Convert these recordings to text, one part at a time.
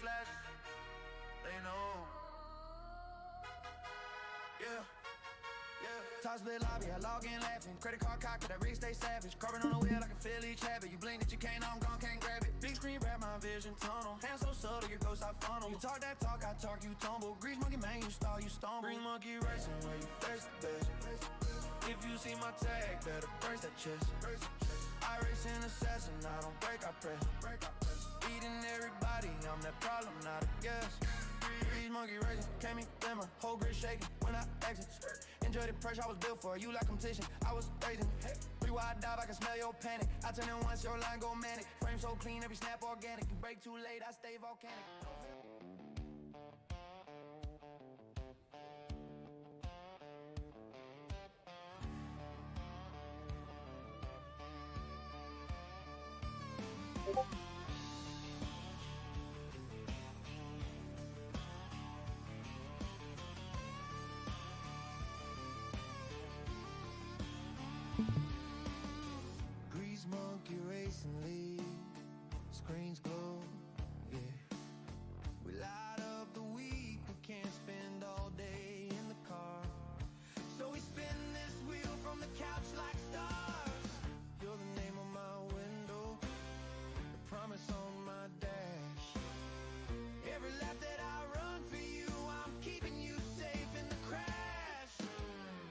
flash, they know. Yeah. Top split lobby, I log in laughing. Credit card cocked, that rig stay savage. Carbon on the wheel, I can feel each habit. You blink that you can't, I'm gone, can't grab it. Big screen, wrap my vision tunnel. Hands so subtle, your ghost, I funnel. You talk that talk, I talk, you tumble. Grease monkey, man, you stall, you stumble. Grease monkey racing, where you face the best. If you see my tag, better brace that chest. I race an assassin, I don't break, I press. Eating everybody, I'm that problem, not a guest. Grease monkey racing, came in, then my whole grid shaking when I exit. Enjoy the pressure I was built for, you like competition, I was raising. Free wide dive, I can smell your panic. I turn in once, your line go manic. Frame so clean, every snap organic. You break too late, I stay volcanic. Grease monkey racing league, screens glow, yeah. We light up the week, we can't spend all day in the car. So we spin this wheel from the couch like stars. You're the name on my window, the promise on my dash. Every lap that I run for you, I'm keeping you safe in the crash.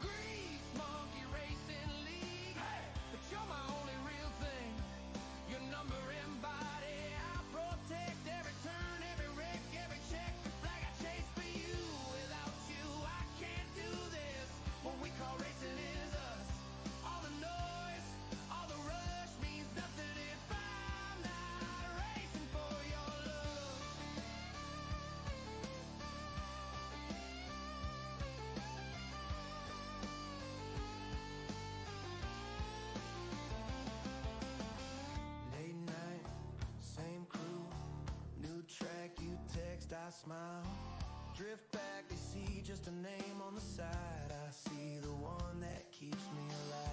Grease monkey racing league, hey, but you're my only real thing. Your number and body, I protect every turn, every wreck, every check. The flag I chase for you. Without you, I can't do this. What we call racing is us. All the noise, all the rush means nothing if I'm not racing for your love. Late night, same crew, new track, you text, I smile. Drift back, they see just a name on the side. I see the one that keeps me alive.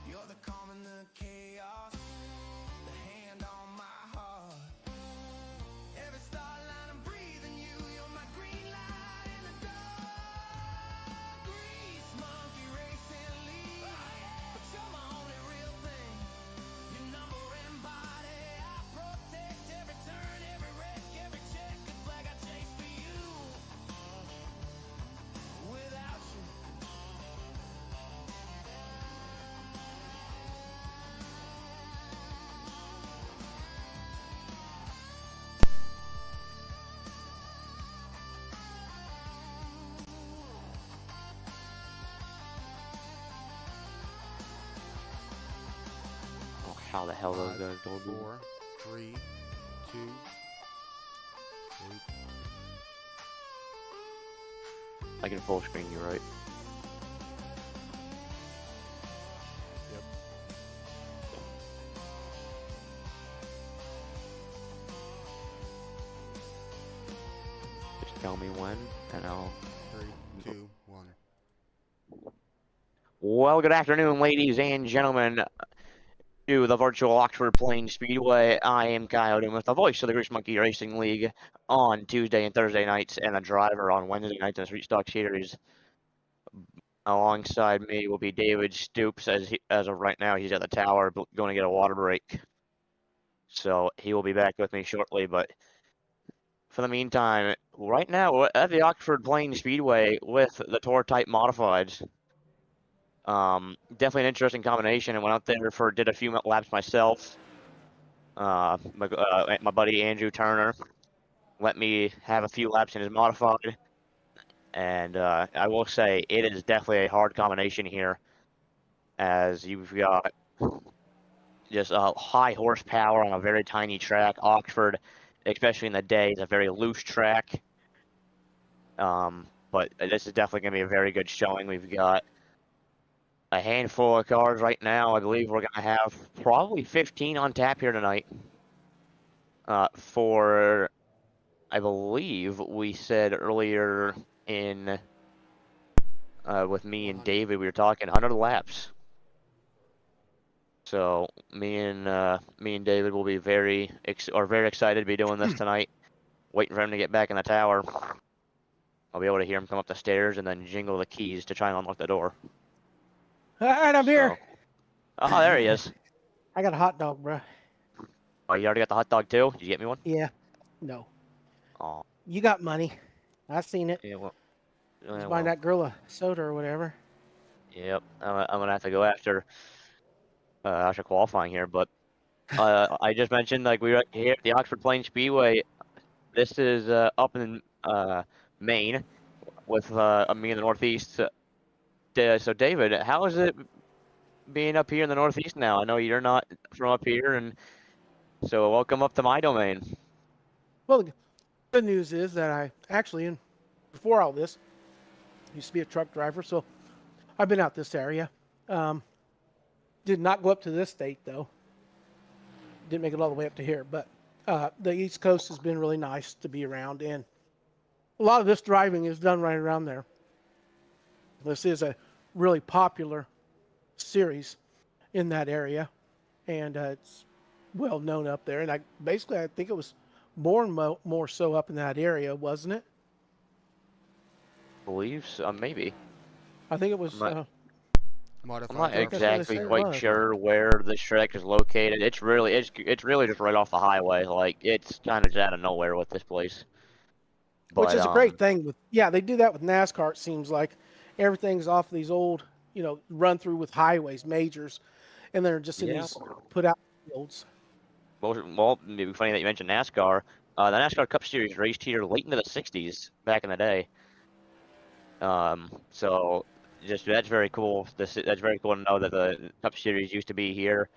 You're the calm in the chaos, the hand on my heart. Every starline I'm breathing you, you're my green light in the dark. Grease monkey racing league, but you're my only real thing. Your number and body, I protect every turn, every wreck, every check. The flag I chase for you. Without you, Oh, how the hell those guys 5, don't do? 4, 3, 2, 8. I can full screen you, right? Yep. Just tell me when, and I'll. 3, 2, 1. Well, good afternoon, ladies and gentlemen, to the virtual Oxford Plains Speedway. I am Kyle Dumas, the voice of the Grease Monkey Racing League on Tuesday and Thursday nights, and the driver on Wednesday nights in the Street Stock Series. Alongside me will be David Stoops. As of right now, he's at the tower going to get a water break. So he will be back with me shortly, but for the meantime, right now we're at the Oxford Plains Speedway with the Tour Type Modifieds. Definitely an interesting combination. I went out there did a few laps myself. My buddy Andrew Turner let me have a few laps in his modified, and I will say it is definitely a hard combination here, as you've got just a high horsepower on a very tiny track. Oxford, especially in the day, is a very loose track. But this is definitely going to be a very good showing. We've got a handful of cars right now. I believe we're going to have probably 15 on tap here tonight. For, I believe we said earlier in with me and David, we were talking 100 laps. So me and David will be very excited to be doing this tonight. Waiting for him to get back in the tower. I'll be able to hear him come up the stairs and then jingle the keys to try and unlock the door. All right, I'm here. So, oh, there he is. I got a hot dog, bro. Oh, you already got the hot dog too? Did you get me one? Yeah. No. Oh, You got money. I seen it. yeah. Well, Just buying that girl a soda or whatever. yep. I'm gonna have to go after qualifying here, but I just mentioned like we were here at the Oxford Plains Speedway. This is up in Maine with me in the Northeast. So David, how is it being up here in the Northeast now? I know you're not from up here, and so welcome up to my domain. Well, the good news is that I actually, before all this, used to be a truck driver, so I've been out this area. Did not go up to this state though. Didn't make it all the way up to here, but the East Coast has been really nice to be around, and a lot of this driving is done right around there. This is a really popular series in that area, and it's well known up there. And I think it was more so up in that area, wasn't it? Believe so, maybe. I think it was. I'm Modified. not think that's what they exactly said it quite was. sure where this track is located. It's really just right off the highway. Like it's kind of out of nowhere with this place. Which But, is a great thing. They do that with NASCAR. It seems like everything's off these old, run through with highways, majors, and they're just in Yeah. these put out fields. Well, it'd be funny that you mentioned NASCAR. The NASCAR Cup Series raced here late into the '60s, back in the day. So just that's very cool. That's very cool to know that the Cup Series used to be here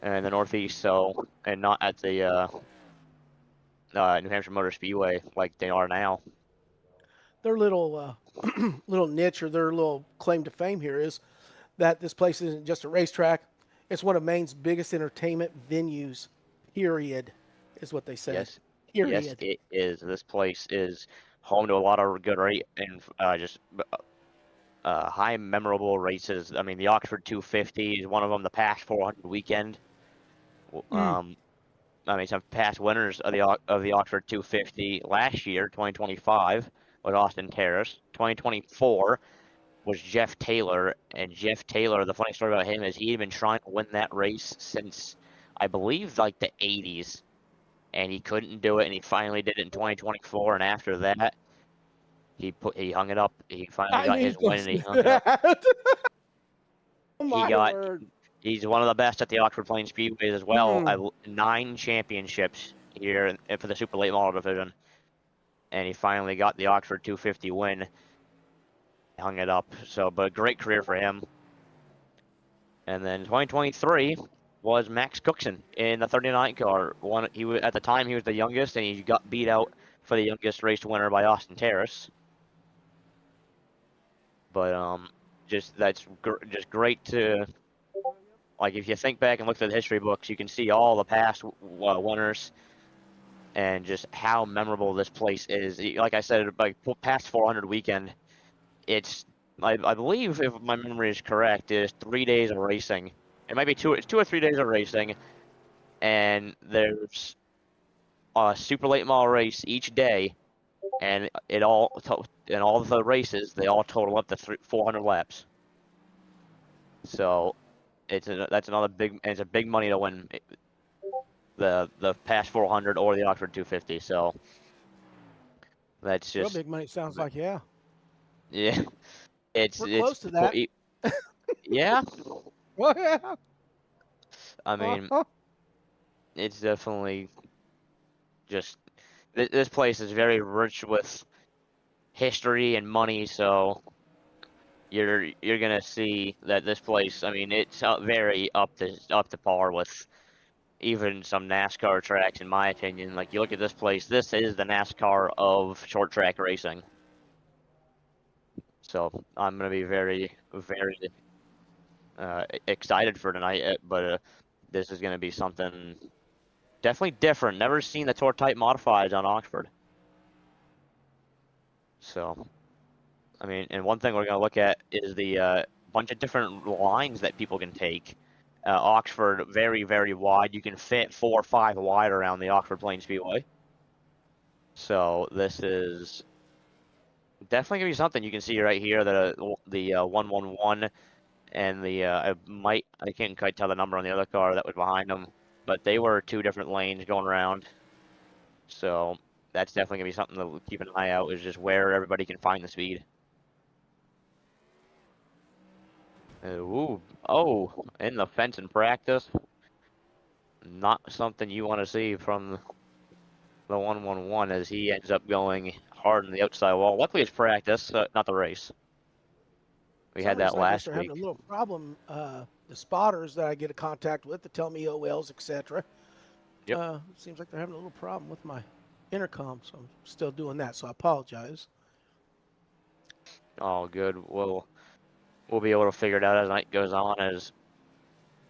in the Northeast, so and not at the New Hampshire Motor Speedway like they are now. Their little little niche or their little claim to fame here is that this place isn't just a racetrack. It's one of Maine's biggest entertainment venues. Period, is what they say. Yes, Period. yes, it is. This place is home to a lot of good and just high memorable races. I mean, the Oxford 250 is one of them. The past 400 weekend. I mean, some past winners of the Oxford 250 last year, 2025, was Austin Terrace. 2024 was Jeff Taylor, and Jeff Taylor. The funny story about him is he had been trying to win that race since I believe like the 80s, and he couldn't do it, and he finally did it in 2024. And after that, he hung it up. He finally got his win, and he hung it up. My got- word. He's one of the best at the Oxford Plains Speedways as well. 9 championships here for the super late model division, and he finally got the Oxford 250 win. Hung it up. So, but a great career for him. And then 2023 was Max Cookson in the 39 car. At the time he was the youngest, and he got beat out for the youngest race winner by Austin Terrace. But just great to. Like, if you think back and look at the history books, you can see all the past winners and just how memorable this place is. Like I said, like past 400 weekend, I believe, if my memory is correct, is 3 days of racing. It might be two or 3 days of racing, and there's a super late model race each day, and all of the races, they all total up to 400 laps. So. That's another it's a big money to win the past 400 or the Oxford 250. So that's Real just big money. Sounds like yeah. We're It's close to that. Yeah, Oh yeah. I mean it's definitely just this place is very rich with history and money. So you're gonna see that this place. I mean, it's very up to par with even some NASCAR tracks, in my opinion. Like, you look at this place, this is the NASCAR of short track racing. So I'm gonna be very, very excited for tonight. But this is gonna be something definitely different. Never seen the Tour Type modifieds on Oxford. So. I mean, and one thing we're going to look at is the bunch of different lines that people can take. Oxford very, very wide. You can fit 4 or 5 wide around the Oxford Plains Speedway. So this is definitely gonna be something. You can see right here that the 111 and the I can't quite tell the number on the other car that was behind them, but they were 2 different lanes going around. So that's definitely gonna be something to keep an eye out. Is just where everybody can find the speed. In the fence in practice. Not something you want to see from the 111 as he ends up going hard on the outside wall. Luckily, it's practice, not the race. We had that Some reason, I guess last they're week. having a little problem. The spotters that I get a contact with to tell me OLs, etc. Yep. Seems like they're having a little problem with my intercom, so I'm still doing that. So I apologize. All good. We'll be able to figure it out as night goes on.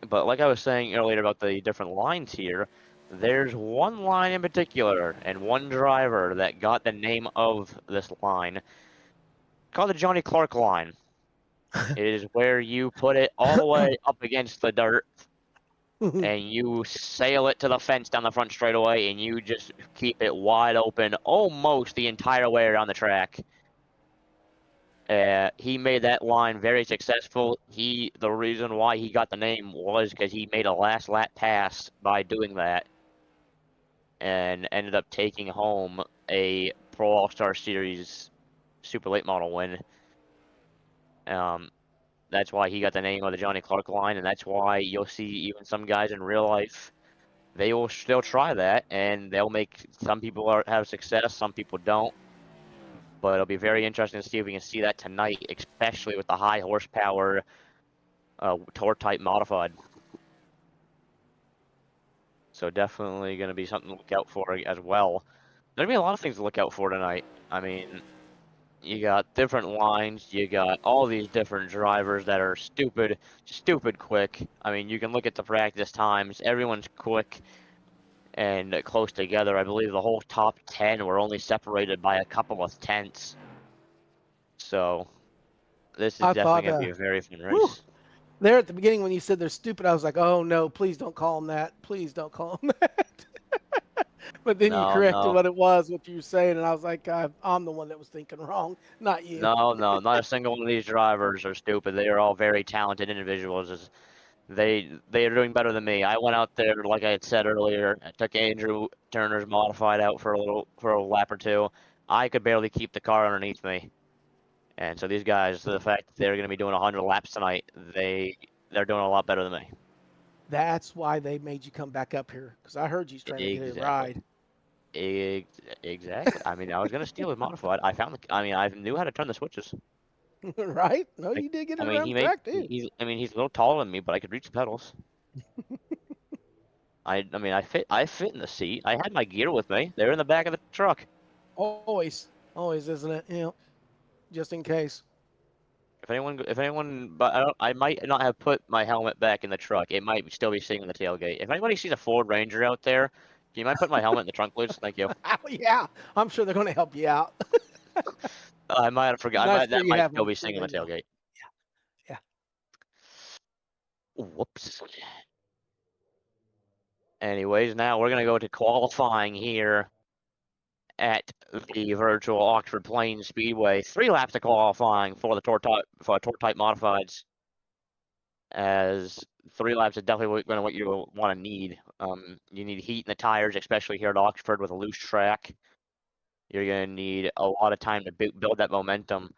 But like I was saying earlier about the different lines here, there's one line in particular and one driver that got the name of this line, called the Johnny Clark line. It is where you put it all the way up against the dirt and you sail it to the fence down the front straightaway and you just keep it wide open almost the entire way around the track. He made that line very successful. The reason why he got the name was because he made a last lap pass by doing that and ended up taking home a Pro All-Star Series Super Late Model win. That's why he got the name of the Johnny Clark line, and that's why you'll see even some guys in real life, they'll try that, and they'll make some people have success, some people don't. But it'll be very interesting to see if we can see that tonight, especially with the high horsepower Tour Type modified. So definitely going to be something to look out for as well. There'll be a lot of things to look out for tonight. I mean, you got different lines. You got all these different drivers that are stupid quick. I mean, you can look at the practice times. Everyone's quick and close together. I believe the whole top 10 were only separated by a couple of tenths. So this is definitely going to be a very fun race. Whew. There at the beginning when you said they're stupid, I was like, oh no, please don't call them that. Please don't call them that. But then you corrected what it was, what you were saying, and I was like, I'm the one that was thinking wrong, not you. No, not a single one of these drivers are stupid. They are all very talented individuals. They are doing better than me. I went out there, like I had said earlier, I took Andrew Turner's modified out for a lap or two. I could barely keep the car underneath me. And so these guys, the fact that they're going to be doing 100 laps tonight, they're doing a lot better than me. That's why they made you come back up here, because I heard you trying to get a ride. Exactly. I mean, I was going to steal his modified. I knew how to turn the switches. Right? No, you did get it around the track, too. He's a little taller than me, but I could reach the pedals. I fit in the seat. I had my gear with me. They were in the back of the truck. Always, isn't it? You know, just in case. If anyone, but I might not have put my helmet back in the truck. It might still be sitting in the tailgate. If anybody sees a Ford Ranger out there, do you mind putting my helmet in the trunk, please? Thank you. Oh, yeah. I'm sure they're going to help you out. I might have forgotten. That might still be sitting in the tailgate. Yeah. Whoops. Anyways, now we're going to go to qualifying here at the virtual Oxford Plains Speedway. 3 laps of qualifying for the Tour Type Modifieds. As 3 laps is definitely what you want to need. You need heat in the tires, especially here at Oxford with a loose track. You're going to need a lot of time to build that momentum.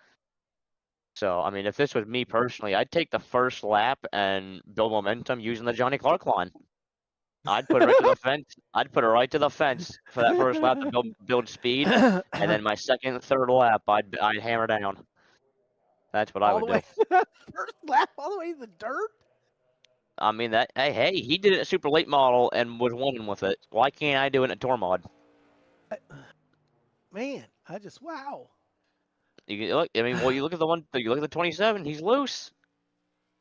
So, I mean, if this was me personally, I'd take the first lap and build momentum using the Johnny Clark line. I'd put it right to the fence. I'd put it right to the fence for that first lap to build speed, and then my second and third lap, I'd hammer down. That's what I would do. First lap all the way to the dirt? I mean, hey, he did it at Super Late Model and was winning with it. Why can't I do it at Tour Mod? Man, wow. You look. I mean, well, you look at the 27. He's loose.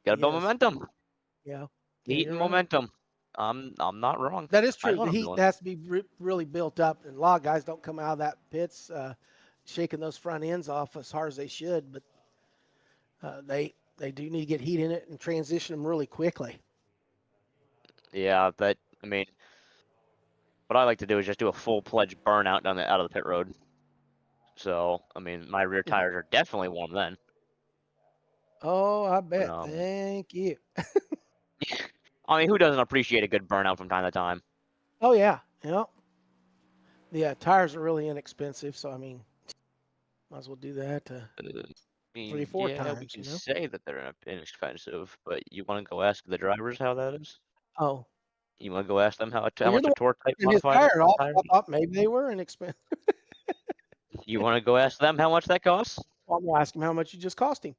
Got to build momentum. Yeah. Heat and momentum. I'm not wrong. That is true. The heat has to be really built up, and a lot of guys don't come out of that pits shaking those front ends off as hard as they should, but they do need to get heat in it and transition them really quickly. Yeah, but I mean, what I like to do is just do a full-fledged burnout out of the pit road. So, I mean, my rear Yeah. tires are definitely warm then. Oh, I But, bet. Thank you. I mean, who doesn't appreciate a good burnout from time to time? Oh yeah. Yeah. The tires are really inexpensive, so I mean, might as well do that I 3-4 yeah, we times. can say that they're inexpensive, but you want to go ask the drivers how that is? Oh, You want to go ask them how well, you're much the a one torque type getting his modified tire off. tire? I thought maybe they were inexpensive. You want to go ask them how much that costs? Well, I'm gonna ask him how much it just cost him.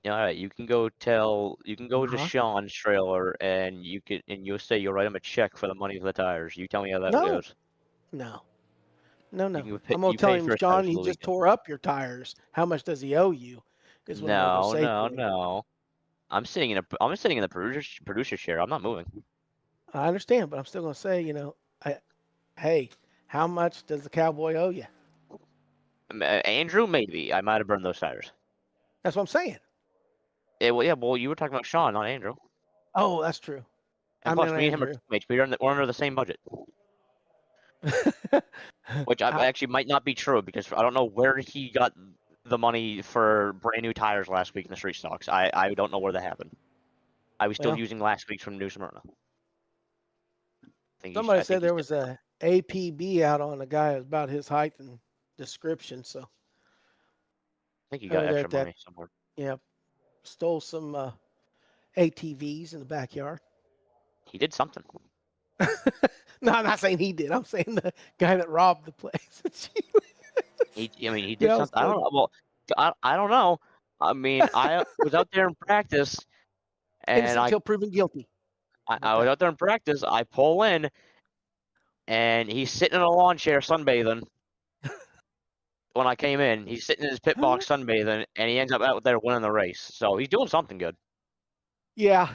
Yeah, all right, you can go to Uh-huh. Sean's trailer and you'll say you'll write him a check for the money for the tires. You tell me how that No, goes. no, no, no. You I'm gonna you tell pay him, for his tires Sean, for he the just weekend. tore up your tires. How much does he owe you? Is what I'm gonna go No, say to no, him. no. I'm sitting in the producer chair. I'm not moving. I understand, but I'm still gonna say, hey, how much does the cowboy owe you? Andrew, maybe I might have burned those tires. That's what I'm saying. Well, yeah, well, you were talking about Sean, not Andrew. Oh, that's true. And I plus, meant me and him are Andrew. teammates. We're under the same budget, which actually might not be true because I don't know where he got the money for brand new tires last week in the street stocks. I don't know where that happened. I was still Well, using last week's from New Smyrna. somebody I think said there he's was different. a APB out on a guy about his height and description. So I think he got over there extra at that, money somewhere. yeah, stole some ATVs in the backyard. He did something. No, I'm not saying he did. I'm saying the guy that robbed the place. I mean, he did Yeah, I was something. I don't kidding. know. Well, I don't know. I mean, I was out there in practice, and Innocent until proven guilty. How about I was that? out there in practice. I pull in, and he's sitting in a lawn chair sunbathing. When I came in, he's sitting in his pit box sunbathing, and he ends up out there winning the race. So he's doing something good. Yeah,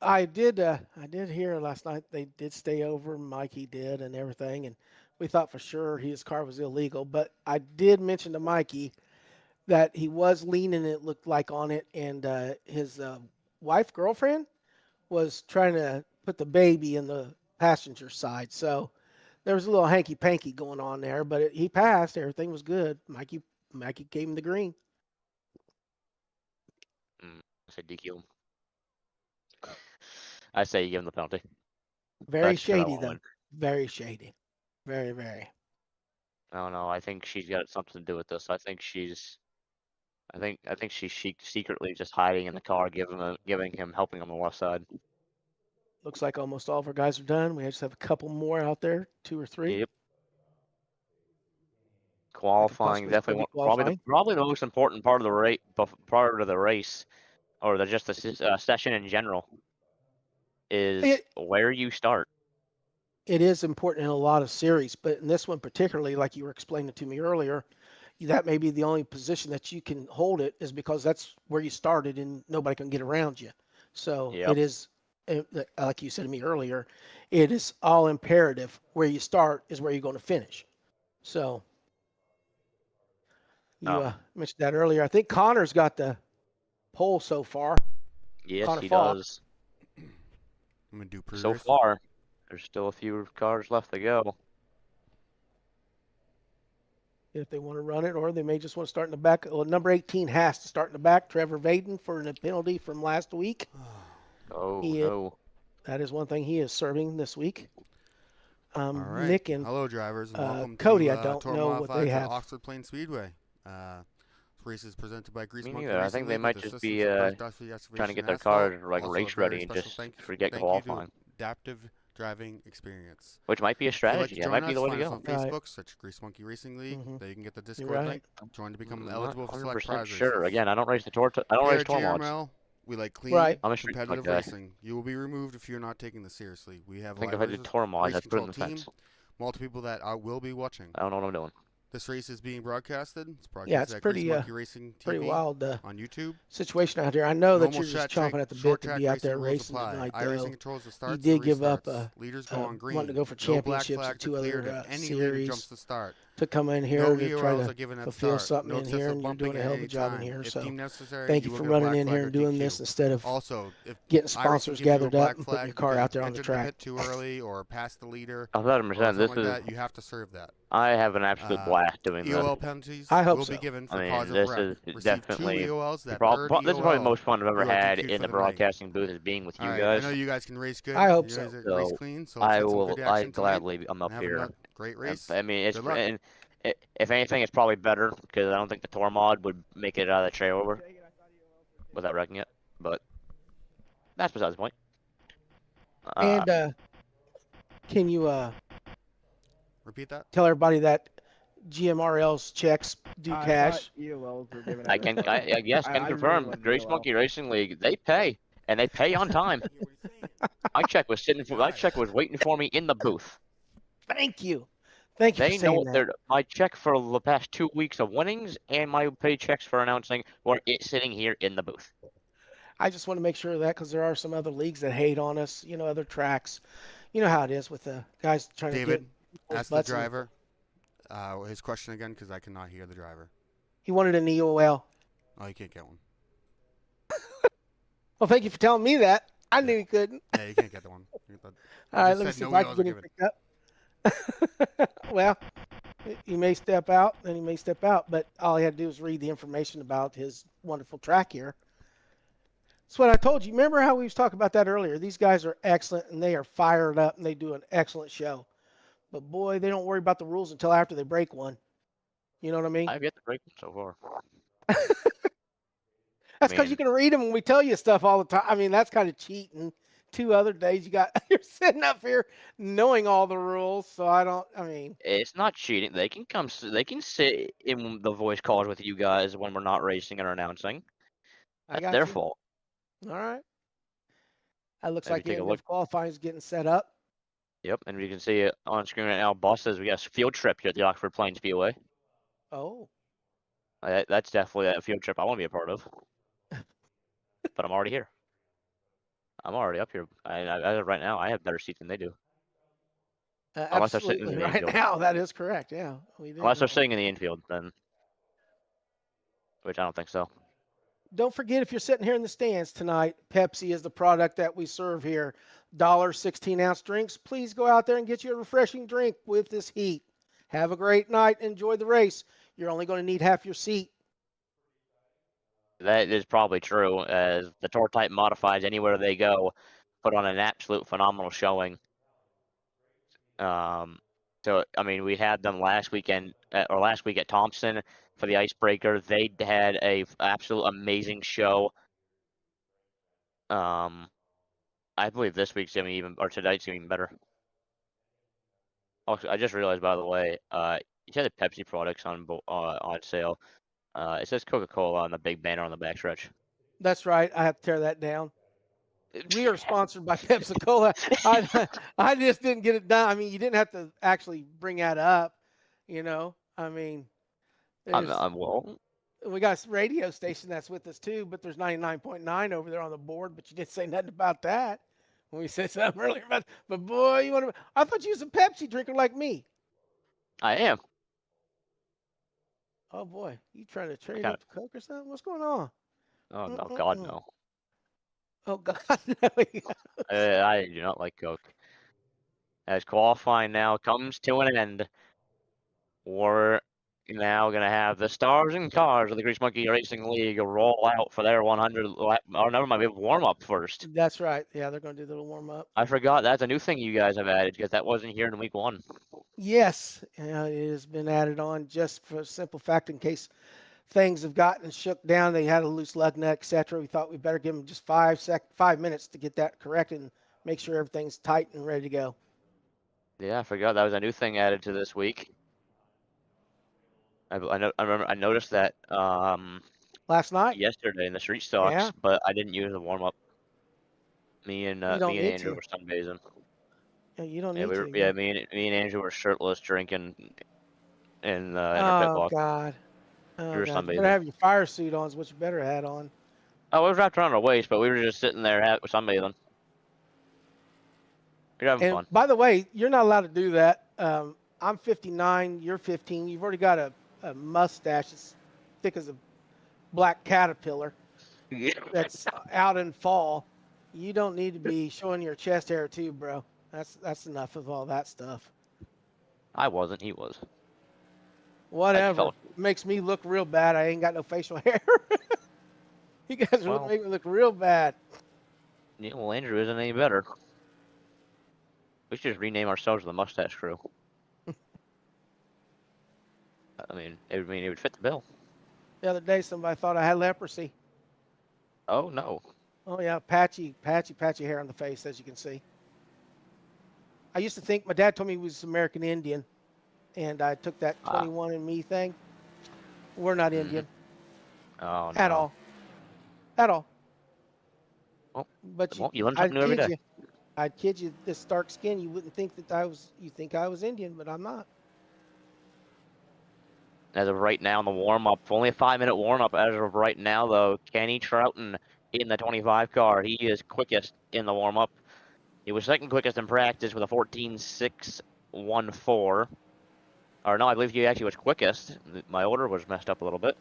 I did. I did hear last night they did stay over. Mikey did and everything, and we thought for sure his car was illegal. But I did mention to Mikey that he was leaning. It looked like on it, and his girlfriend, was trying to put the baby in the passenger side. So there was a little hanky panky going on there, but he passed. Everything was good. Mikey gave him the green. I said DQ him. I say you give him the penalty. Very That's 'cause I shady wanna though. win. Very shady. Very, very. I don't know. I think she's got something to do with this. I think she's secretly just hiding in the car, helping him on the left side. Looks like almost all of our guys are done. We just have a couple more out there, 2 or 3. Yep. That could Qualifying possibly still definitely be probably qualifying. the most important part of the race, part of the race, or just the session in general, is It where you start. it is important in a lot of series, but in this one particularly, like you were explaining to me earlier, that may be the only position that you can hold it is because that's where you started and nobody can get around you. So Yep. it is, like you said to me earlier, it is all imperative. Where you start is where you're going to finish. So you Oh. mentioned that earlier. I think Connor's got the pole so far. Yes, Connor he Falk. does. I'm gonna do So Pruders. far, there's still a few cars left to go. If they want to run it, or they may just want to start in the back. Well, number 18 has to start in the back. Trevor Vaden for a penalty from last week. Oh He- no. That is one thing he is serving this week. All right. Nick and Hello, drivers, and welcome Cody, to I don't Toro know what Modified they at have. Oxford Plains Speedway. This race is presented by Grease Me Monkey neither. I think Racing they League might with the just be assistance of Bryce Dusty trying to Excavation get their Asphalt. cars like Also, race a very ready and special just forget thank qualifying, you to Adaptive Driving Experience. which might be a If you'd like strategy. to That join might be us, the way to find us go. on Right. Facebook, search Grease Monkey Racing League. Mhm. There you can get the You're Discord right. link. Join to become Not eligible for select 100% prize sure. races. Again, I don't race I don't Here race at tour mods. GRML, we like clean, Right. I'm a street competitive guy. racing. You will be removed if you're not taking this seriously. We have I think live if I did races, tour mods, race I'd put it control in the team, fence. multiple people that will be watching. I don't know what I'm doing. This race is being broadcasted. It's broadcasted Yeah, it's at pretty, Grease Monkey Racing TV Pretty wild on YouTube. situation out here. I know that Normal you're just short chomping at the short bit to track be out racing there rules racing apply. tonight, iRacing though. controls the You starts did and give up restarts. Leaders go on green. wanting to go for No black championships flag and 2 declared other if any leader jumps series. the start. to come in here No to try EOLs to are given at the fulfill start. something No in here, excessive and you're bumping doing a at hell of any a job in time. here. If So deemed necessary, thank you you will for get a running black in flag here or and doing DQ. this instead of Also, if getting iRacing sponsors gives you a gathered up black and putting flag your car because out you there on the entered the track. pit too early or passed the leader or 100%. something This like is. that, you have to serve that. I have an absolute blast doing this. EOL penalties I hope will be so. given I for cause mean, of this wreck. is Receive 2 definitely. EOLs. The That prob- third this is probably the EOL, most fun I've ever you are had DQ'd in for the the night. broadcasting booth, is being with you All right, guys. I know you guys can race good. I hope You so. guys race So clean, so let's I get some will. good I action tonight gladly. I'm up and have here. a great race. I mean, it's Good luck. and if anything, it's probably better because I don't think the tour mod would make it out of the trailer without wrecking it. But that's besides the point. And can you Repeat that. tell everybody that GMRL's checks do I cash? thought EOLs were given I at the can. start. Yes, I can really confirm. want Grace EOL. Monkey Racing League, they pay, and they pay on time. My check was sitting. My check was waiting for me in the booth. Thank you. Thank you They for saying know that. they're my check for the past 2 weeks of winnings and my paychecks for announcing were it sitting here in the booth. I just want to make sure of that because there are some other leagues that hate on us. You know, other tracks. You know how it is with the guys trying David, to get people's ask the butts in- driver his question again because I cannot hear the driver. He wanted an EOL. Oh, you can't get one. Well, thank you for telling me that. I knew he couldn't. Yeah, you can't get the one. All right, just let me said see no if I EOLs can are get him given. picked up. Well, he may step out, and he may step out, but all he had to do was read the information about his wonderful track here. That's what I told you. Remember how we was talking about that earlier? These guys are excellent, and they are fired up, and they do an excellent show. But boy, they don't worry about the rules until after they break one. You know what I mean? I've yet to break them so far. That's because you can read them when we tell you stuff all the time. I mean, that's kind of cheating. 2 other days you're sitting up here knowing all the rules. So I mean, It's not cheating. They can come. They can sit in the voice calls with you guys when we're not racing or announcing. I That's got their you. fault. All right. That looks Maybe like take the a end of qualifying is getting set up. Yep, and we can see it on screen right now. Boss says we got a field trip here at the Oxford Plains Speedway. Oh, That's definitely a field trip I want to be a part of. But I'm already here. I'm already up here. As of right now, I have better seats than they do. Unless they're sitting absolutely. in the Right infield. now, that is correct. Yeah. We did Unless they're know. sitting in the infield, then. Which I don't think so. Don't forget, if you're sitting here in the stands tonight, Pepsi is the product that we serve here. $1 16-ounce drinks. Please go out there and get you a refreshing drink with this heat. Have a great night. Enjoy the race. You're only going to need half your seat. That is probably true, as the Tour Type Modifieds, anywhere they go, put on an absolute phenomenal showing. So, I mean, we had them last week at Thompson for the Icebreaker. They had a absolute amazing show. I believe this week's gonna be tonight's gonna be even better. Also, I just realized, by the way, you said the Pepsi products on sale. It says Coca-Cola on the big banner on the backstretch. That's right. I have to tear that down. We are sponsored by Pepsi Cola. I just didn't get it done. I mean, you didn't have to actually bring that up. You know, I mean, Well, we got a radio station that's with us too, but there's 99.9 over there on the board. But you didn't say nothing about that when we said something earlier about. But boy, I thought you was a Pepsi drinker like me. I am. Oh boy, you trying to trade kinda- up to Coke or something? What's going on? Oh no, God no. Oh God, no. I do not like Coke. As qualifying now comes to an end, we're now going to have the stars and cars of the Grease Monkey Racing League roll out for their 100 lap. Oh, never mind, we have warm up first. That's right. Yeah, they're going to do the little warm up. I forgot that's a new thing you guys have added because that wasn't here in week 1. Yes, it has been added on just for a simple fact in case things have gotten shook down. They had a loose lug nut, etc. We thought we'd better give them just 5 minutes to get that corrected and make sure everything's tight and ready to go. Yeah, I forgot that was a new thing added to this week. I noticed that Last night, yesterday in the street stocks, Yeah. but I didn't use the warm up. Me and You don't need Andrew to. were sunbathing. Yeah, you don't Yeah, need to. yeah, me and Andrew were shirtless drinking in our pit Oh walk. God. We Oh were God. You sunbathing. better have your fire suit on. Is what you better had on. Oh, it was wrapped around our waist, but we were just sitting there sunbathing. We were having And fun. by the way, you're not allowed to do that I'm 59. You're 15. You've already got a mustache as thick as a black caterpillar that's out in fall. You don't need to be showing your chest hair too, bro. That's enough of all that stuff. I wasn't. He was. Whatever. felt- Makes me look real bad. I ain't got no facial hair. You guys Well- would make me look real bad. Yeah, well, Andrew isn't any better. We should just rename ourselves the Mustache Crew. I mean, it would fit the bill. The other day, somebody thought I had leprosy. Oh no. Oh yeah, patchy hair on the face, as you can see. I used to think my dad told me he was American Indian, and I took that 21andMe thing. We're not Indian Oh no. at all, at all. Well, But you learn something new every day. I'd kid you, this dark skin, you wouldn't think that I was. You think I was Indian, but I'm not. As of right now in the warm-up, only a 5-minute warm-up as of right now, though. Kenny Troughton in the 25 car. He is quickest in the warm-up. He was second quickest in practice with a 14.614. Or no, I believe he actually was quickest. My order was messed up a little bit.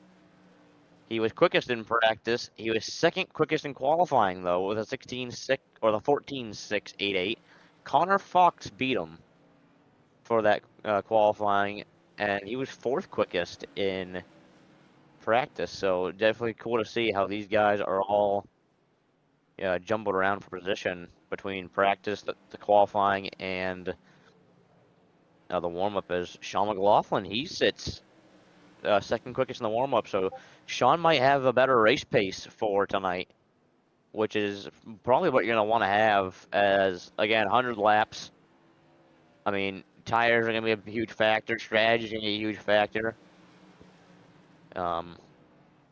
He was quickest in practice. He was second quickest in qualifying, though, with a 16.6 or the 14.688. Connor Fox beat him for that qualifying, and he was fourth quickest in practice. So definitely cool to see how these guys are all jumbled around for position between practice, the qualifying, and the warm-up. As Sean McLaughlin, he sits second quickest in the warm-up, so Sean might have a better race pace for tonight, which is probably what you're going to want to have as, again, 100 laps. I mean, tires are going to be a huge factor. Strategy is going to be a huge factor.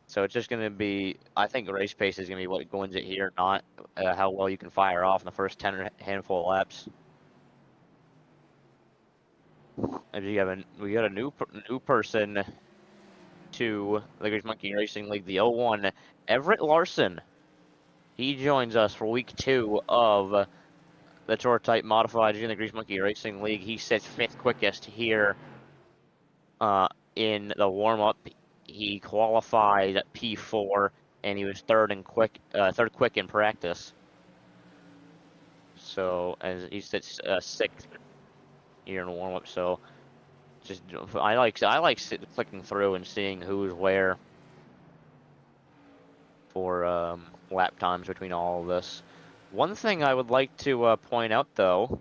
So it's just going to be, I think race pace is going to be what wins it here, not how well you can fire off in the first 10 or handful of laps. If we got a new person to the Grease Monkey Racing League, the 01, Everett Larson. He joins us for week 2 of the Tour Type Modified in the Grease Monkey Racing League. He sits 5th quickest here in the warm-up. He qualified at P4, and he was third quick in practice. So as he sits 6th here in the warm-up. So just I like clicking through and seeing who's where for lap times between all of this. One thing I would like to point out, though,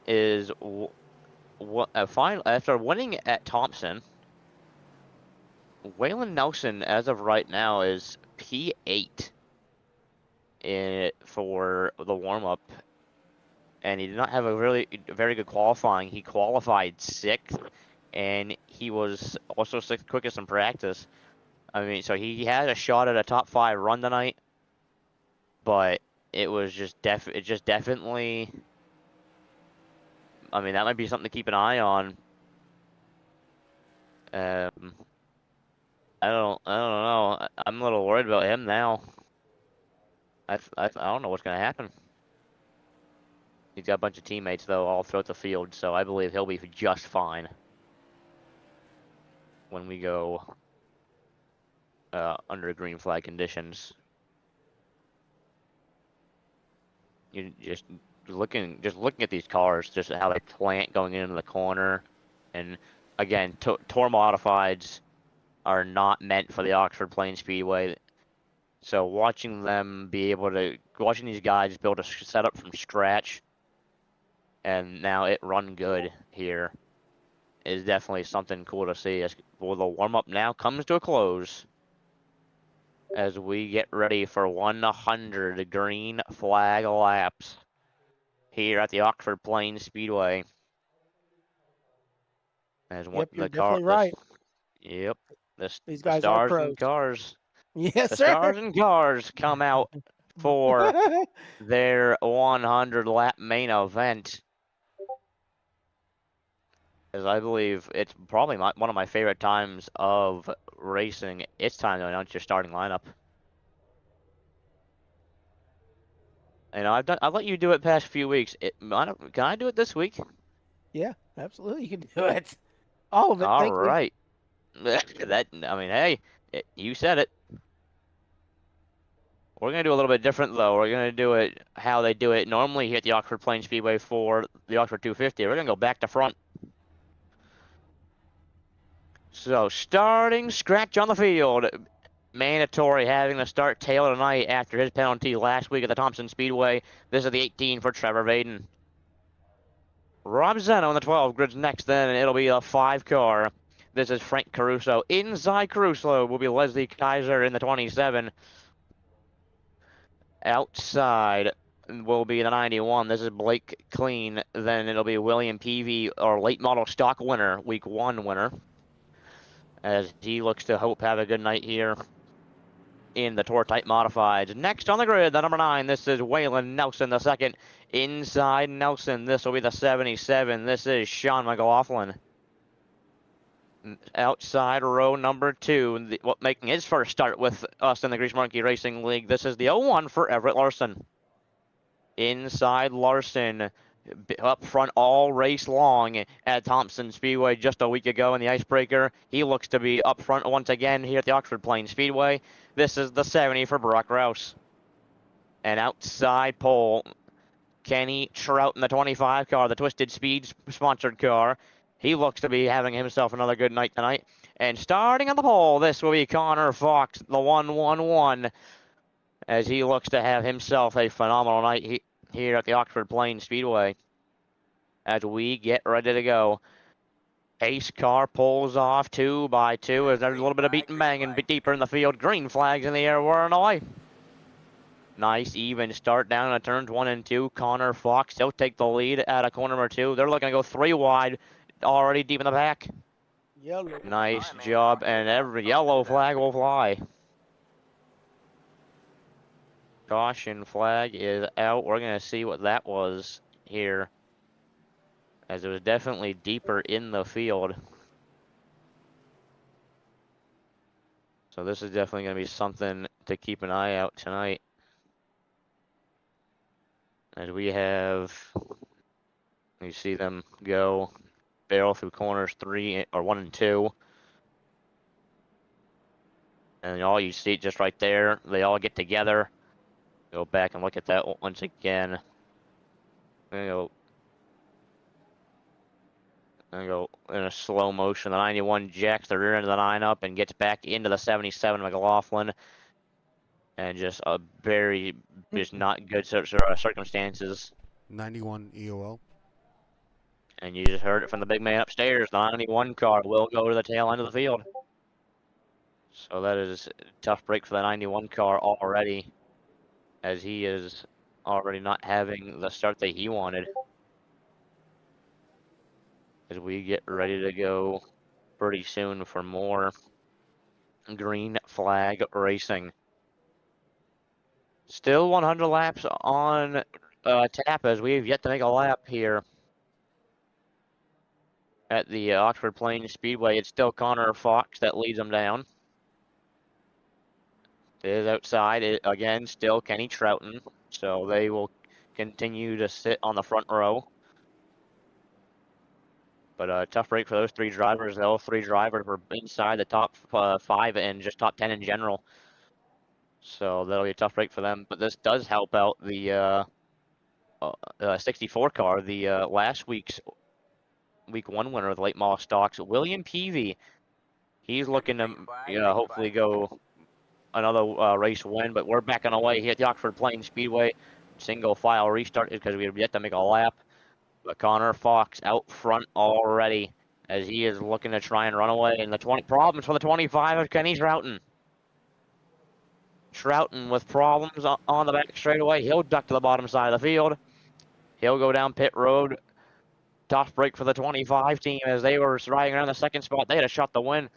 is after winning at Thompson, Waylon Nelson, as of right now, is P8 for the warm-up, and he did not have a very good qualifying. He qualified 6th, and he was also 6th quickest in practice. I mean, so he had a shot at a top 5 run tonight, but it was just definitely. I mean, that might be something to keep an eye on. I don't know. I'm a little worried about him now. I don't know what's gonna happen. He's got a bunch of teammates though all throughout the field, so I believe he'll be just fine when we go under green flag conditions. You just looking at these cars, just how they plant going into the corner, and again, Tour Modifieds are not meant for the Oxford Plains Speedway. So watching these guys build a setup from scratch, and now it run good here, is definitely something cool to see. Well, the warm-up now comes to a close as we get ready for 100 green flag laps here at the Oxford Plains Speedway. Yep, you're definitely right. Yep. These The guys are stars pros. and cars. Yes, The sir. stars and cars come out for their 100 lap main event. As I believe it's probably one of my favorite times of racing. It's time to announce your starting lineup. And I've let you do it past few weeks. Can I do it this week? Yeah. Absolutely, you can do it. All of it. All Thank you. right. That, I mean, hey, you said it. We're going to do a little bit different, though. We're going to do it how they do it normally here at the Oxford Plains Speedway for the Oxford 250. We're going to go back to front. So, starting scratch on the field. Mandatory having to start tail tonight after his penalty last week at the Thompson Speedway. This is the 18 for Trevor Vaden. Rob Zeno in the 12 grids next, then, and it'll be a 5 car. This is Frank Caruso. Inside Caruso will be Leslie Kaiser in the 27. Outside will be the 91. This is Blake Clean. Then it'll be William Peavy, our late model stock winner, week 1 winner, as he looks to hope have a good night here in the Tour Type Modifieds. Next on the grid, the number 9. This is Waylon Nelson, the second. Inside Nelson, this will be the 77. This is Sean McLaughlin. Outside row number 2, making his first start with us in the Grease Monkey Racing League. This is the 01 for Everett Larson. Inside Larson, up front all race long at Thompson Speedway just a week ago in the Icebreaker. He looks to be up front once again here at the Oxford Plains Speedway. This is the 70 for Brock Rouse. And outside pole, Kenny Trout in the 25 car, the Twisted Speed sponsored car. He looks to be having himself another good night tonight. And starting on the pole, this will be Connor Fox, the 111, as he looks to have himself a phenomenal night here at the Oxford Plains Speedway. As we get ready to go. Ace car pulls off 2 by 2 as there's a little bit of beat and bang and deeper in the field. Green flags in the air, whirring away. Nice even start down at turns 1 and 2. Connor Fox, he'll take the lead at a corner number 2. They're looking to go 3 wide, already deep in the back. Yellow. Nice job, and every yellow flag will fly. Caution flag is out. We're going to see what that was here, as it was definitely deeper in the field. So this is definitely going to be something to keep an eye out tonight. As we have, you see them go barrel through corners 3 or 1 and 2. And all you see just right there, they all get together. Go back and look at that once again. Gonna go in a slow motion. The 91 jacks the rear end of the 9 up and gets back into the 77 McLaughlin. And just a very, just not good circumstances. 91 EOL. And you just heard it from the big man upstairs. The 91 car will go to the tail end of the field. So that is a tough break for the 91 car already, as he is already not having the start that he wanted. As we get ready to go pretty soon for more green flag racing. Still 100 laps on tap, as we've yet to make a lap here at the Oxford Plains Speedway. It's still Connor Fox that leads them down. It is outside, again, still Kenny Troughton. So they will continue to sit on the front row. But a tough break for those 3 drivers. All 3 drivers were inside the top 5 and just top 10 in general. So that'll be a tough break for them. But this does help out the 64 car, the last week's week 1 winner of the late model stocks, William Peavy. He's looking to hopefully go another race win. But we're back on the way here at the Oxford Plains Speedway. Single file restart because we have yet to make a lap. But Connor Fox out front already, as he is looking to try and run away. And the 20 problems for the 25 of Kenny Troughton. Troughton with problems on the back straightaway. He'll duck to the bottom side of the field. He'll go down pit road. Tough break for the 25 team as they were riding around the second spot. They had a shot to win.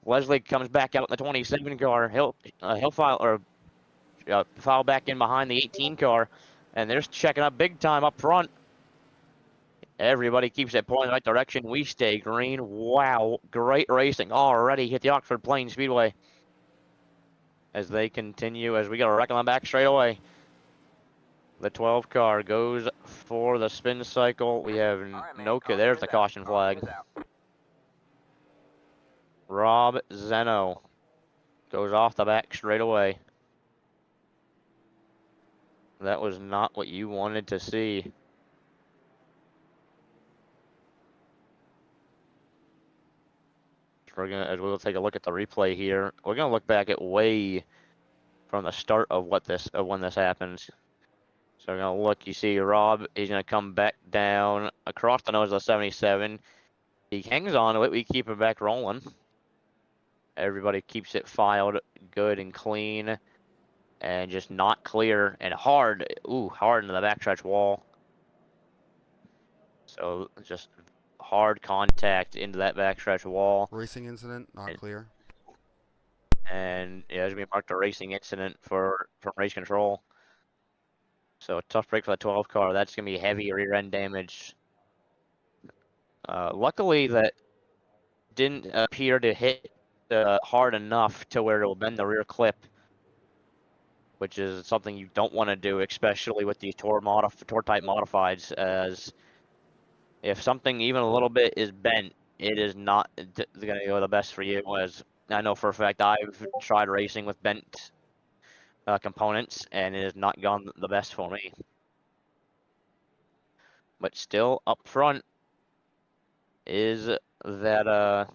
Leslie comes back out in the 27 car. He'll file back in behind the 18 car, and they're checking up big time up front. Everybody keeps it pointing in the right direction. We stay green. Wow, great racing already hit the Oxford Plains Speedway. As they continue, as we got a wreck on the back straight away. The 12 car goes for the spin cycle. We have no. There's the caution flag. Rob Zeno goes off the back straight away. That was not what you wanted to see. As we'll take a look at the replay here, we're gonna look back at way from the start of when this happens. So we're gonna look. You see Rob. He's gonna come back down across the nose of the 77. He hangs on to it. We keep it back rolling. Everybody keeps it filed good and clean, and just not clear and hard. Ooh, hard into the backstretch wall. So just hard contact into that backstretch wall. Racing incident, not clear. And yeah, there's gonna be marked a racing incident from race control. So a tough break for the 12 car. That's gonna be heavy rear end damage. Luckily, that didn't appear to hit hard enough to where it will bend the rear clip, which is something you don't want to do, especially with these tour type modifieds. As if something even a little bit is bent, it is not going to go the best for you. As I know for a fact, I've tried racing with bent components, and it has not gone the best for me. But still, up front is that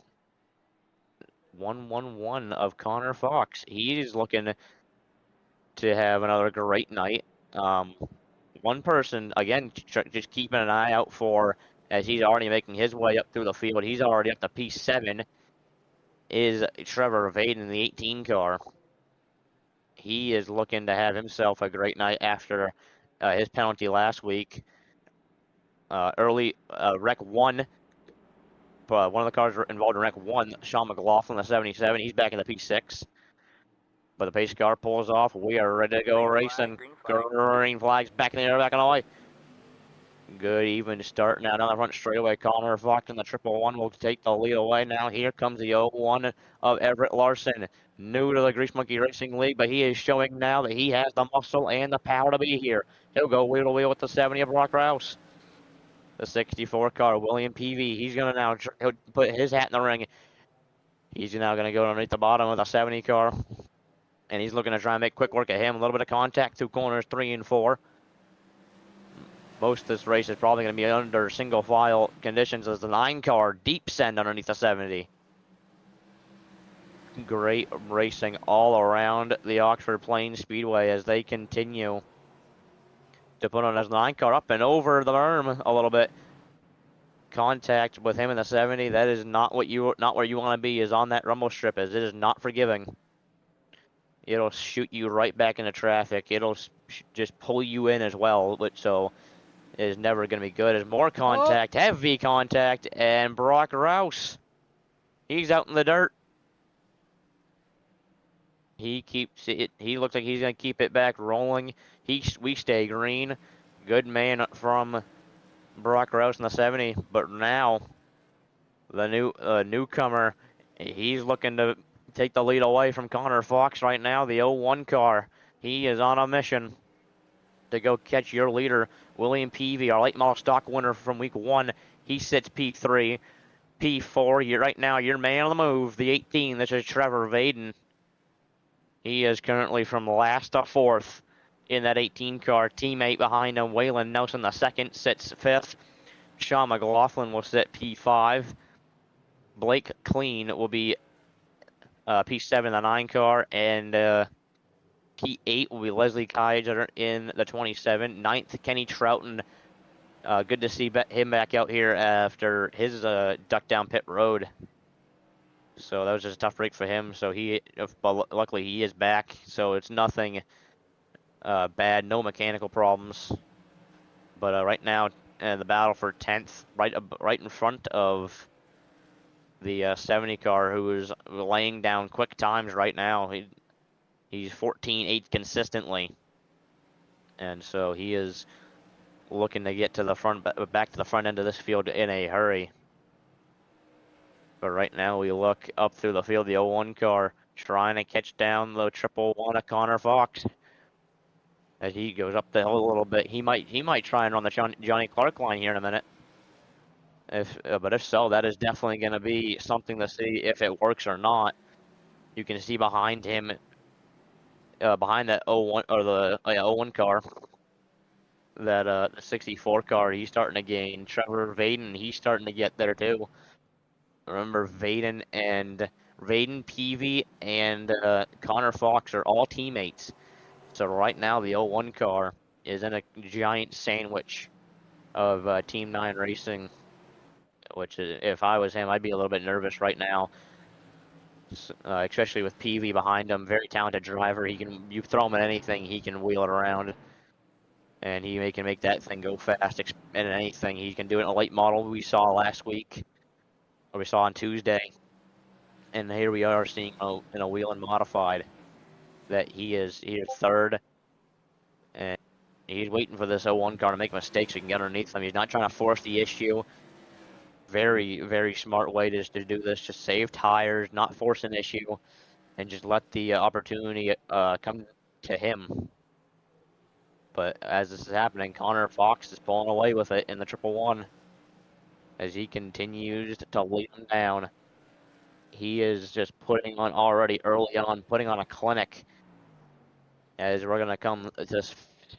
111 of Connor Fox. He's looking to have another great night. One person, again, just keeping an eye out for, as he's already making his way up through the field. He's already up to P7, is Trevor Vaden in the 18 car. He is looking to have himself a great night after his penalty last week. Early wreck 1. One of the cars involved in wreck 1, Sean McLaughlin, the 77. He's back in the P6. But the pace car pulls off. We are ready to go racing. Green flags back in the air, back on the way. Good even start now down the front straightaway. Connor Fox in the 111 will take the lead away now. Here comes the 01 of Everett Larson. New to the Grease Monkey Racing League, but he is showing now that he has the muscle and the power to be here. He'll go wheel to wheel with the 70 of Brock Rouse. The 64 car, William Peavy. He's going to now put his hat in the ring. He's now going to go underneath the bottom of the 70 car. And he's looking to try and make quick work of him. A little bit of contact through corners 3 and 4. Most of this race is probably going to be under single file conditions as the 9 car deep send underneath the 70. Great racing all around the Oxford Plains Speedway as they continue to put on his 9 car up and over the berm a little bit. Contact with him in the 70. That is not where you want to be, is on that rumble strip, as it is not forgiving. It'll shoot you right back into traffic. It'll just pull you in as well, which so is never going to be good. As more contact, heavy contact, and Brock Rouse, he's out in the dirt. He keeps it. He looks like he's going to keep it back rolling. We stay green. Good man from Brock Rouse in the 70, but now the newcomer, he's looking to take the lead away from Connor Fox right now. The 01 car, he is on a mission to go catch your leader, William Peavy, our late model stock winner from week 1. He sits P3. P4, right now, your man on the move, the 18. This is Trevor Vaden. He is currently from last to 4th in that 18 car. Teammate behind him, Waylon Nelson, the 2nd, sits 5th. Sean McLaughlin will sit P5. Blake Clean will be P7 in the 9 car, and P8 will be Leslie Kaiser in the 27. 9th, Kenny Troughton. Good to see him back out here after his duck down pit road. So that was just a tough break for him. So luckily he is back. So it's nothing bad, no mechanical problems. But right now, the battle for 10th, right in front of the 70 car, who is laying down quick times right now. He's 14.8 consistently, and so he is looking to get to the front, back to the front end of this field in a hurry. But right now we look up through the field, the 01 car trying to catch down the 111 of Connor Fox. as he goes up the hill a little bit. He might try and run the Johnny Clark line here in a minute. But if so, that is definitely going to be something to see if it works or not. You can see behind him, behind that 01 or the 01 car, that the 64 car, he's starting to gain. Trevor Vaden, he's starting to get there too. Remember, Vaden, Peavy, and Connor Fox are all teammates. So right now, the 01 car is in a giant sandwich of Team 9 Racing, which is, if I was him, I'd be a little bit nervous right now, especially with Peavy behind him. Very talented driver. You throw him at anything, he can wheel it around, and he can make that thing go fast. And anything, he can do it in a late model we saw last week, or we saw on Tuesday. And here we are seeing in a wheel and modified that he is third, and he's waiting for this 01 car to make mistakes so he can get underneath him. He's not trying to force the issue. Very, very smart way to do this. Just save tires, not force an issue, and just let the opportunity come to him. But as this is happening, Connor Fox is pulling away with it in the 111 as he continues to lead him down. He is just putting on already early on, putting on a clinic as we're going to come to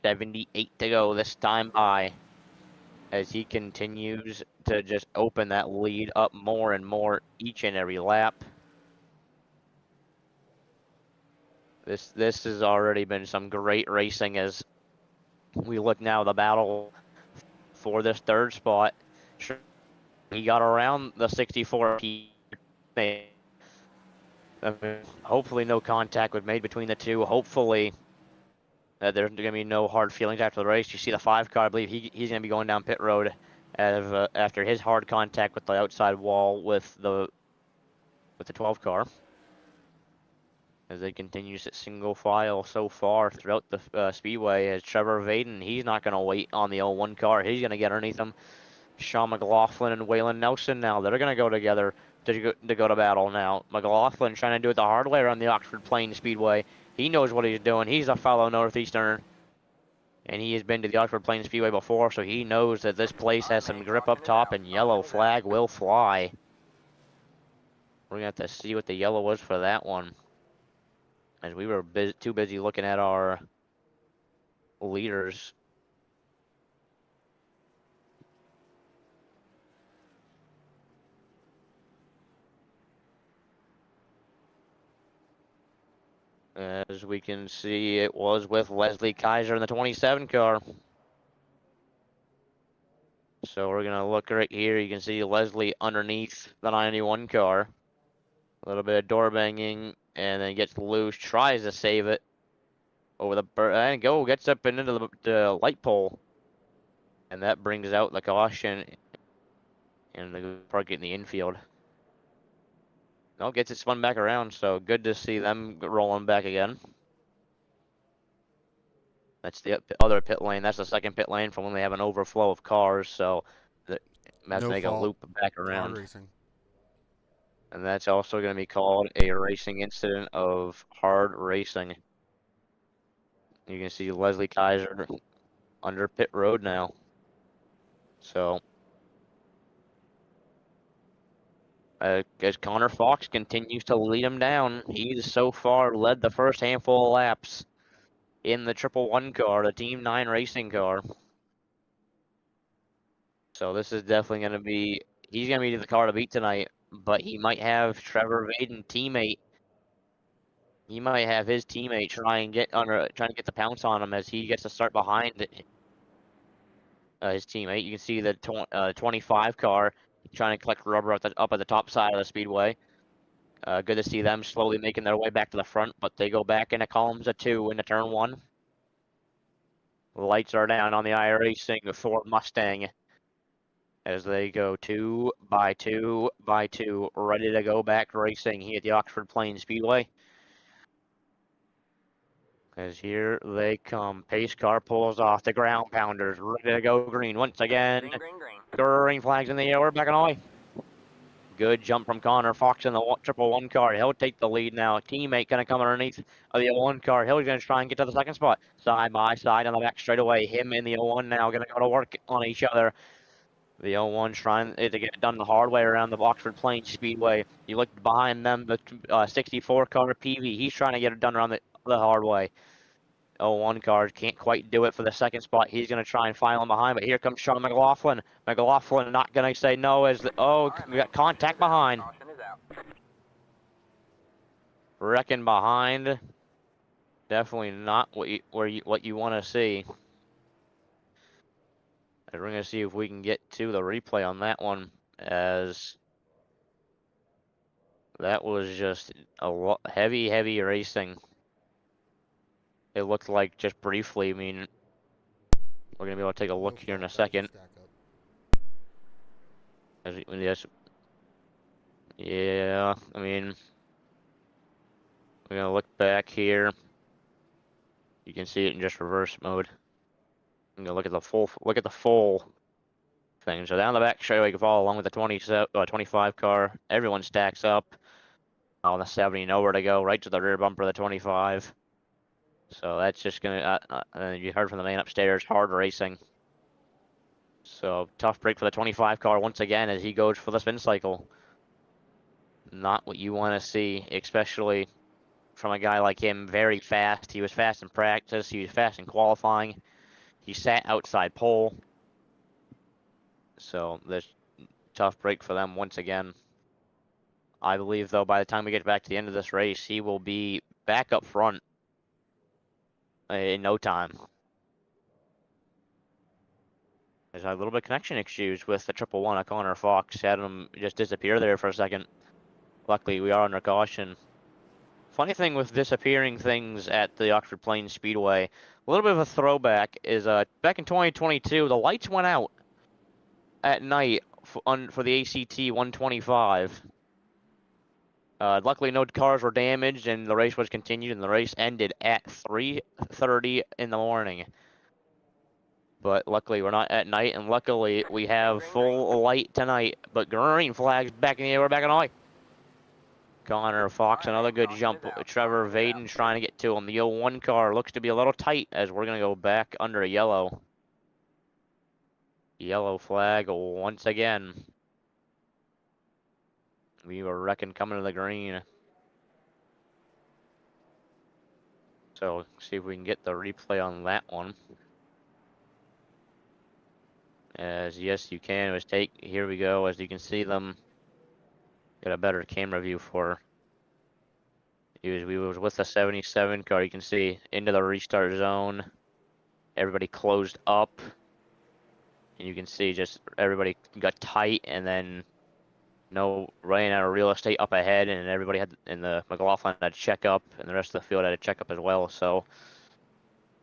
78 to go this time by, as he continues to just open that lead up more and more each and every lap. This has already been some great racing as we look now the battle for this third spot. He got around the 64. Hopefully no contact was made between the two. Hopefully there's going to be no hard feelings after the race. You see the 5 car, I believe he's going to be going down pit road after his hard contact with the outside wall with the 12 car. As they continue to single file so far throughout the speedway, as Trevor Vaden, he's not going to wait on the 01 car. He's going to get underneath him. Sean McLaughlin and Waylon Nelson now, they're going to go together to go to battle now. McLaughlin trying to do it the hard way around the Oxford Plains Speedway. He knows what he's doing. He's a fellow Northeastern, and he has been to the Oxford Plains Speedway before, so he knows that this place has some grip up top, and yellow flag will fly. We're going to have to see what the yellow was for that one, as we were too busy looking at our leaders. As we can see, it was with Leslie Kaiser in the 27 car. So we're going to look right here. You can see Leslie underneath the 91 car. A little bit of door banging, and then gets loose, tries to save it over the and gets up and into the light pole. And that brings out the caution, and the park in the infield. No, gets it spun back around, so good to see them rolling back again. That's the other pit lane. That's the second pit lane from when they have an overflow of cars, so that's make a loop back around. And that's also going to be called a racing incident of hard racing. You can see Leslie Kaiser under pit road now. So as Connor Fox continues to lead him down, he's so far led the first handful of laps in the 111 car, the Team 9 racing car. So this is definitely going to be, he's going to be the car to beat tonight, but he might have Trevor Vaden teammate. He might have his teammate trying to get the pounce on him as he gets to start behind his teammate. You can see the 25 car trying to collect rubber up at the top side of the speedway. Good to see them slowly making their way back to the front, but they go back into columns of 2 into turn 1. The lights are down on the iRacing Ford Mustang as they go 2 by 2 by 2, ready to go back racing here at the Oxford Plains Speedway. As here they come. Pace car pulls off. The ground pounders ready to go green once again. Green flags in the air. We're back on the way. Good jump from Connor Fox in the triple one car. He'll take the lead now. Teammate going to come underneath of the 01 car. He's going to try and get to the second spot. Side by side on the back straightaway. Him and the 01 now going to go to work on each other. The 01 trying to get it done the hard way around the Oxford Plains Speedway. You look behind them, the 64 car PV. He's trying to get it done around the hard way. 01 car can't quite do it for the second spot. He's going to try and file him behind, but here comes Sean McLaughlin. McLaughlin not going to say no as we got contact behind. Wrecking behind. Definitely not what you want to see. And we're going to see if we can get to the replay on that one, as that was just a lot heavy racing. It looked like just briefly. I mean, we're gonna be able to take a look here in a second. Yes. Yeah, I mean, we're gonna look back here. You can see it in just reverse mode. I'm gonna look at the full thing. So down the back straightaway, you can follow along with the 25 car. Everyone stacks up. On the 70, nowhere to go. Right to the rear bumper of the 25. So that's just gonna. You heard from the man upstairs. Hard racing. So tough break for the 25 car once again as he goes for the spin cycle. Not what you want to see, especially from a guy like him. Very fast. He was fast in practice. He was fast in qualifying. He sat outside pole. So this tough break for them once again. I believe, though, by the time we get back to the end of this race, he will be back up front in no time. There's a little bit of connection issues with the triple one. Connor Fox had him just disappear there for a second. Luckily, we are under caution. Funny thing with disappearing things at the Oxford Plains Speedway, a little bit of a throwback is back in 2022, the lights went out at night for the ACT 125. Luckily, no cars were damaged, and the race was continued, and the race ended at 3:30 in the morning. But luckily, we're not at night, and luckily, we have full light tonight. But green flags back in the air. We're back on high. Connor Fox, another good jump. Trevor Vaden trying to get to him. The 01 car looks to be a little tight as we're going to go back under a yellow. Yellow flag once again. We were wrecking coming to the green. So, see if we can get the replay on that one. As yes, you can. Here we go. As you can see them. Get a better camera view for. We was with the 77 car. You can see into the restart zone. Everybody closed up. And you can see just everybody got tight, and then running out of real estate up ahead, and everybody the McLaughlin had to check up, and the rest of the field had to check up as well. So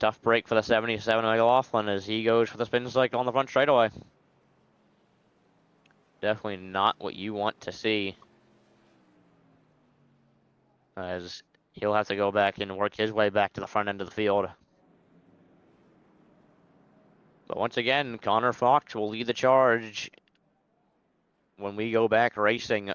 tough break for the 77 McLaughlin as he goes for the spin cycle on the front straightaway. Definitely not what you want to see, as he'll have to go back and work his way back to the front end of the field. But once again, Connor Fox will lead the charge when we go back racing.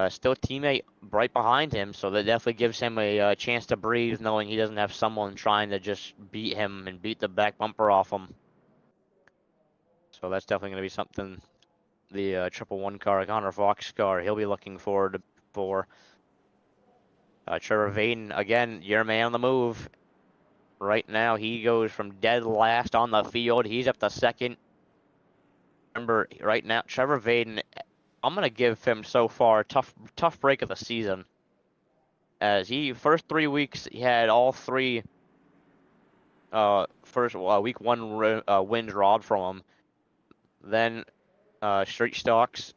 Still teammate right behind him, so that definitely gives him a chance to breathe, knowing he doesn't have someone trying to just beat him and beat the back bumper off him. So that's definitely going to be something the triple one car, Connor Fox car, he'll be looking forward for. Trevor Vaden, again, your man on the move. Right now, he goes from dead last on the field. He's up to second. Remember, right now, Trevor Vaden, I'm going to give him so far a tough break of the season. As first 3 weeks, he had all three week one wins robbed from him. Then Street Stocks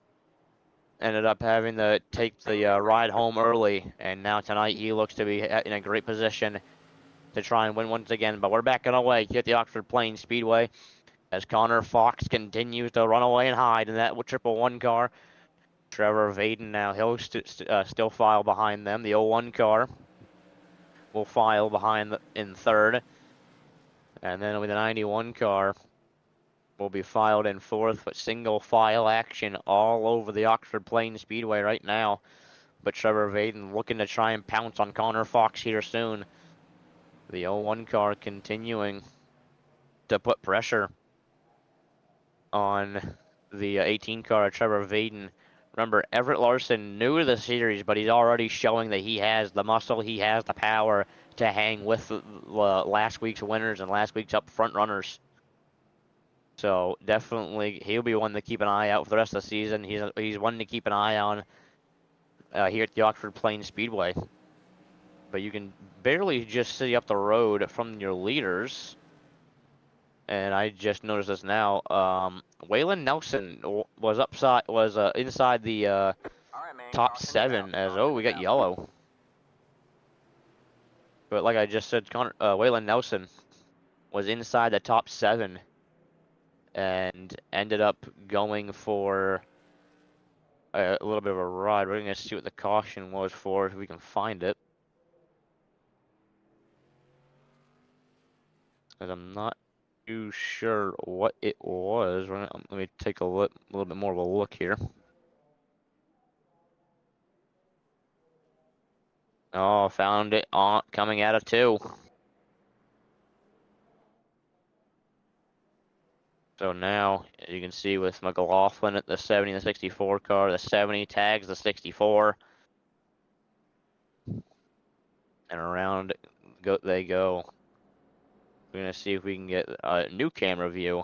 ended up having to take the ride home early. And now tonight, he looks to be in a great position to try and win once again. But we're back on our way here at the Oxford Plains Speedway as Connor Fox continues to run away and hide in that triple one car. Trevor Vaden now, he'll still file behind them. The 01 car will file behind in third. And then with the 91 car, will be filed in fourth, but single file action all over the Oxford Plains Speedway right now. But Trevor Vaden looking to try and pounce on Connor Fox here soon. The 01 car continuing to put pressure on the 18 car, Trevor Vaden. Remember, Everett Larson new to the series, but he's already showing that he has the muscle, he has the power to hang with the last week's winners and last week's up front runners. So definitely, he'll be one to keep an eye out for the rest of the season. He's one to keep an eye on here at the Oxford Plains Speedway. But you can barely just see up the road from your leaders. And I just noticed this now. Waylon Nelson was inside the top 7 as we got yellow. But like I just said, Waylon Nelson was inside the top 7 and ended up going for a little bit of a ride. We're gonna see what the caution was for if we can find it. Because I'm not too sure what it was. Let me take a little bit more of a look here. Oh, found it on coming out of 2. So now, as you can see with McLaughlin at the 70 and the 64 car, the 70 tags the 64. And around they go. We're going to see if we can get a new camera view.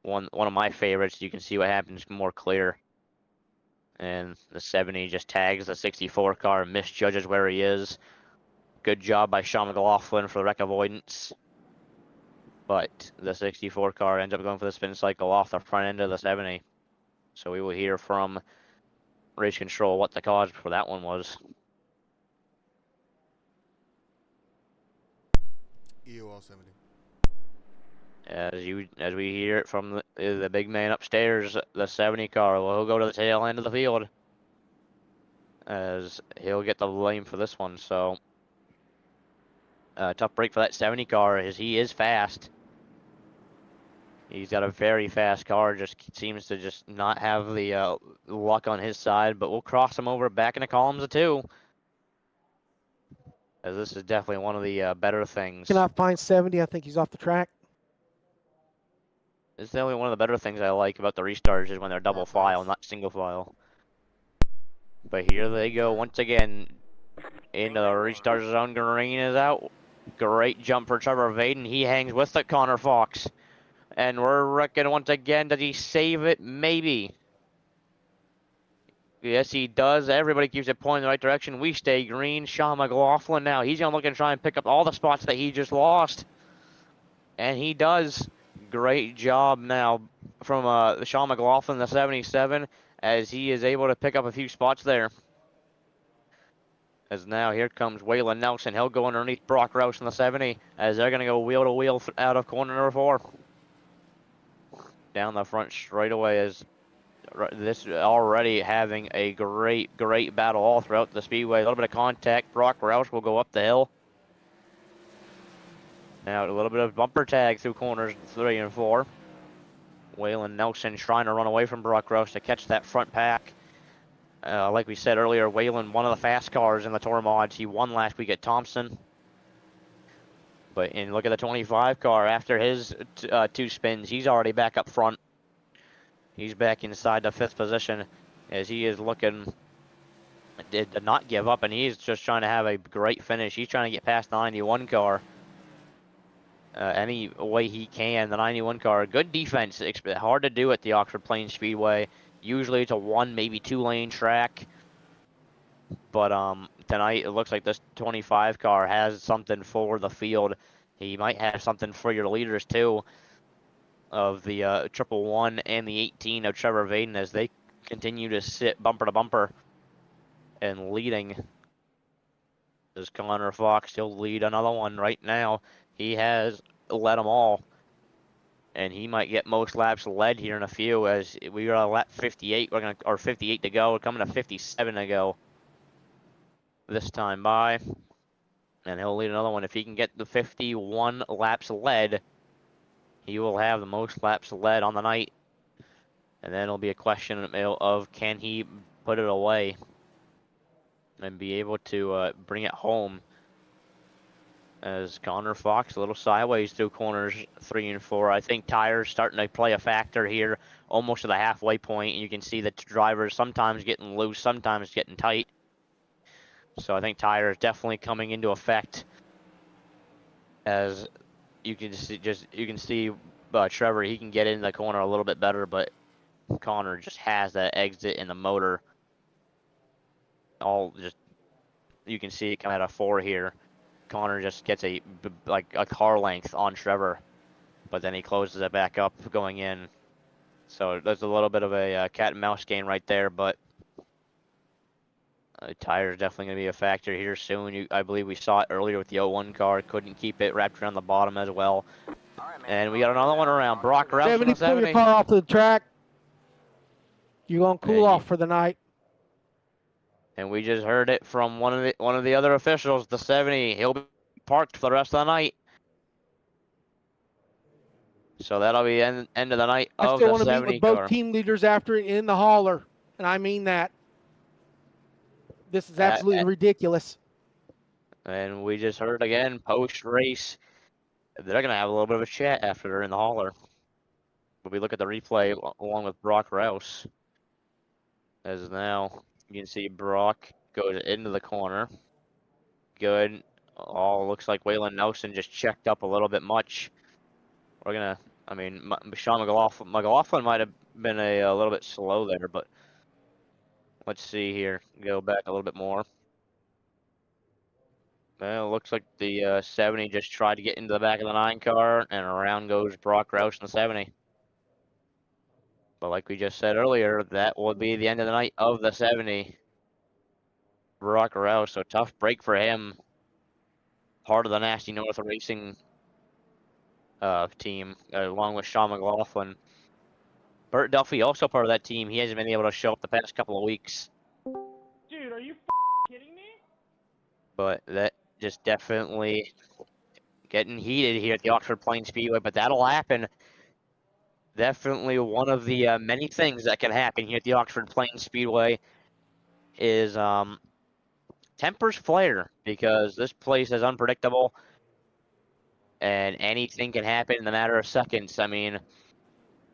One of my favorites, you can see what happens more clear. And the 70 just tags the 64 car and misjudges where he is. Good job by Sean McLaughlin for the wreck avoidance. But the 64 car ends up going for the spin cycle off the front end of the 70. So we will hear from race control what the cause for that one was. EOL 70. As we hear it from the big man upstairs, the 70 car will go to the tail end of the field. As he'll get the blame for this one. So tough break for that 70 car as he is fast. He's got a very fast car, just seems to just not have the luck on his side, but we'll cross him over back in the columns of 2. As this is definitely one of the better things. Cannot find 70. I think he's off the track. It's definitely one of the better things I like about the restarts is when they're double file, not single file. But here they go once again into the restart zone. Green is out. Great jump for Trevor Vaden. He hangs with the Connor Fox. And we're wrecking once again. Does he save it? Maybe. Yes, he does. Everybody keeps it pointing in the right direction. We stay green. Sean McLaughlin now. He's going to look and try and pick up all the spots that he just lost. And he does. Great job now from Sean McLaughlin, the 77, as he is able to pick up a few spots there. As now here comes Waylon Nelson. He'll go underneath Brock Rouse in the 70, as they're going to go wheel to wheel out of corner number 4. Down the front straightaway as this already having a great battle all throughout the speedway. A little bit of contact. Brock Rouse will go up the hill. Now a little bit of bumper tag through corners 3 and 4. Waylon Nelson trying to run away from Brock Rouse to catch that front pack. Like we said earlier, Waylon, one of the fast cars in the Tour Mods. He won last week at Thompson. And look at the 25 car. After his 2 spins, he's already back up front. He's back inside the 5th position as he is looking to not give up, and he's just trying to have a great finish. He's trying to get past the 91 car any way he can. The 91 car, good defense. It's hard to do at the Oxford Plains Speedway. Usually it's a 1, maybe 2 lane track. But tonight it looks like this 25 car has something for the field. He might have something for your leaders too, of the 111 and the 18 of Trevor Vaden as they continue to sit bumper to bumper and leading. As Connor Fox, he'll lead another one right now. He has led them all. And he might get most laps led here in a few as we are at lap 58. Or 58 to go. We're coming to 57 to go this time by. And he'll lead another one. If he can get the 51 laps led, he will have the most laps led on the night. And then it'll be a question of can he put it away and be able to bring it home. As Connor Fox a little sideways through corners 3 and 4. I think tires starting to play a factor here, almost to the halfway point. And you can see the drivers sometimes getting loose, sometimes getting tight. So I think tires definitely coming into effect. As you can see, Trevor, he can get into the corner a little bit better, but Connor just has that exit in the motor. You can see it come out of 4 here. Connor just gets a car length on Trevor, but then he closes it back up going in. So there's a little bit of a cat and mouse game right there, but tires definitely going to be a factor here soon. I believe we saw it earlier with the 01 car. Couldn't keep it wrapped around the bottom as well. And we got another one around. Brock Rouse 70, on the 70. pull your car off the track. You're going to cool off for the night. And we just heard it from one of the other officials, the 70. He'll be parked for the rest of the night. So that'll be end of the night I of still the want to 70 meet with both car. team leaders after it in the hauler, and I mean that. This is absolutely ridiculous. And we just heard again, post-race, they're going to have a little bit of a chat after they're in the hauler. But we look at the replay along with Brock Rouse. As now you can see Brock goes into the corner. Good. Oh, looks like Waylon Nelson just checked up a little bit much. We're going to, Sean McLaughlin might have been a little bit slow there, but let's see here. Go back a little bit more. Well, it looks like the 70 just tried to get into the back of the 9 car, and around goes Brock Rouse in the 70. But like we just said earlier, that will be the end of the night of the 70. Brock Rouse, so tough break for him. Part of the Nasty North Racing team, along with Sean McLaughlin. Burt Duffy, also part of that team. He hasn't been able to show up the past couple of weeks. Dude, are you kidding me? But that just definitely getting heated here at the Oxford Plains Speedway, but that'll happen. Definitely one of the many things that can happen here at the Oxford Plains Speedway is tempers flare, because this place is unpredictable and anything can happen in a matter of seconds. I mean,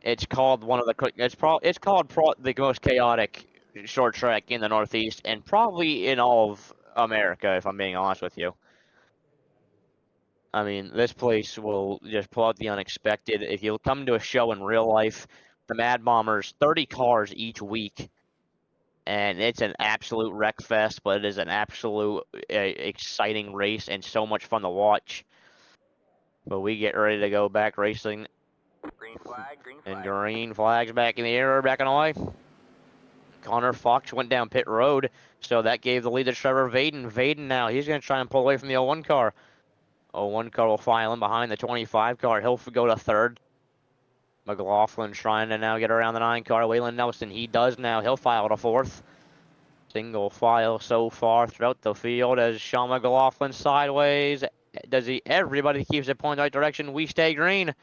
it's called the most chaotic short track in the Northeast and probably in all of America, if I'm being honest with you. I mean, this place will just pull out the unexpected. If you come to a show in real life, the Mad Bombers, 30 cars each week, and it's an absolute wreck fest, but it is an absolute exciting race and so much fun to watch. But we get ready to go back racing. Green flag. And green flags back in the air, back and away. Connor Fox went down pit road, so that gave the lead to Trevor Vaden. Vaden now, he's going to try and pull away from the 01 car. 01 car will file in behind the 25 car. He'll go to third. McLaughlin trying to now get around the 9 car. Waylon Nelson, he does now. He'll file to fourth. Single file so far throughout the field as Sean McLaughlin sideways. Everybody keeps it pointing the right direction. We stay green.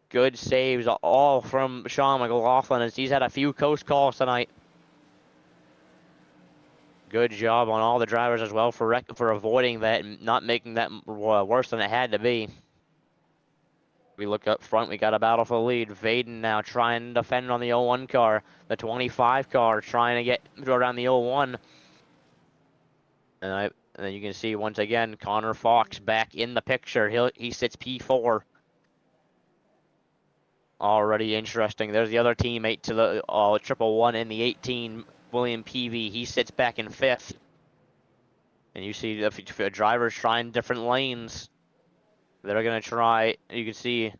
Good saves all from Sean McLaughlin as he's had a few coast calls tonight. Good job on all the drivers as well for avoiding that and not making that worse than it had to be. We look up front, we got a battle for the lead. Vaden now trying to defend on the 01 car. The 25 car trying to get around the 01. And then you can see once again, Connor Fox back in the picture. He sits P4. Already interesting. There's the other teammate to the 111 in the 18, William Peavy. He sits back in 5th. And you see the drivers trying different lanes. They're going to try, you can see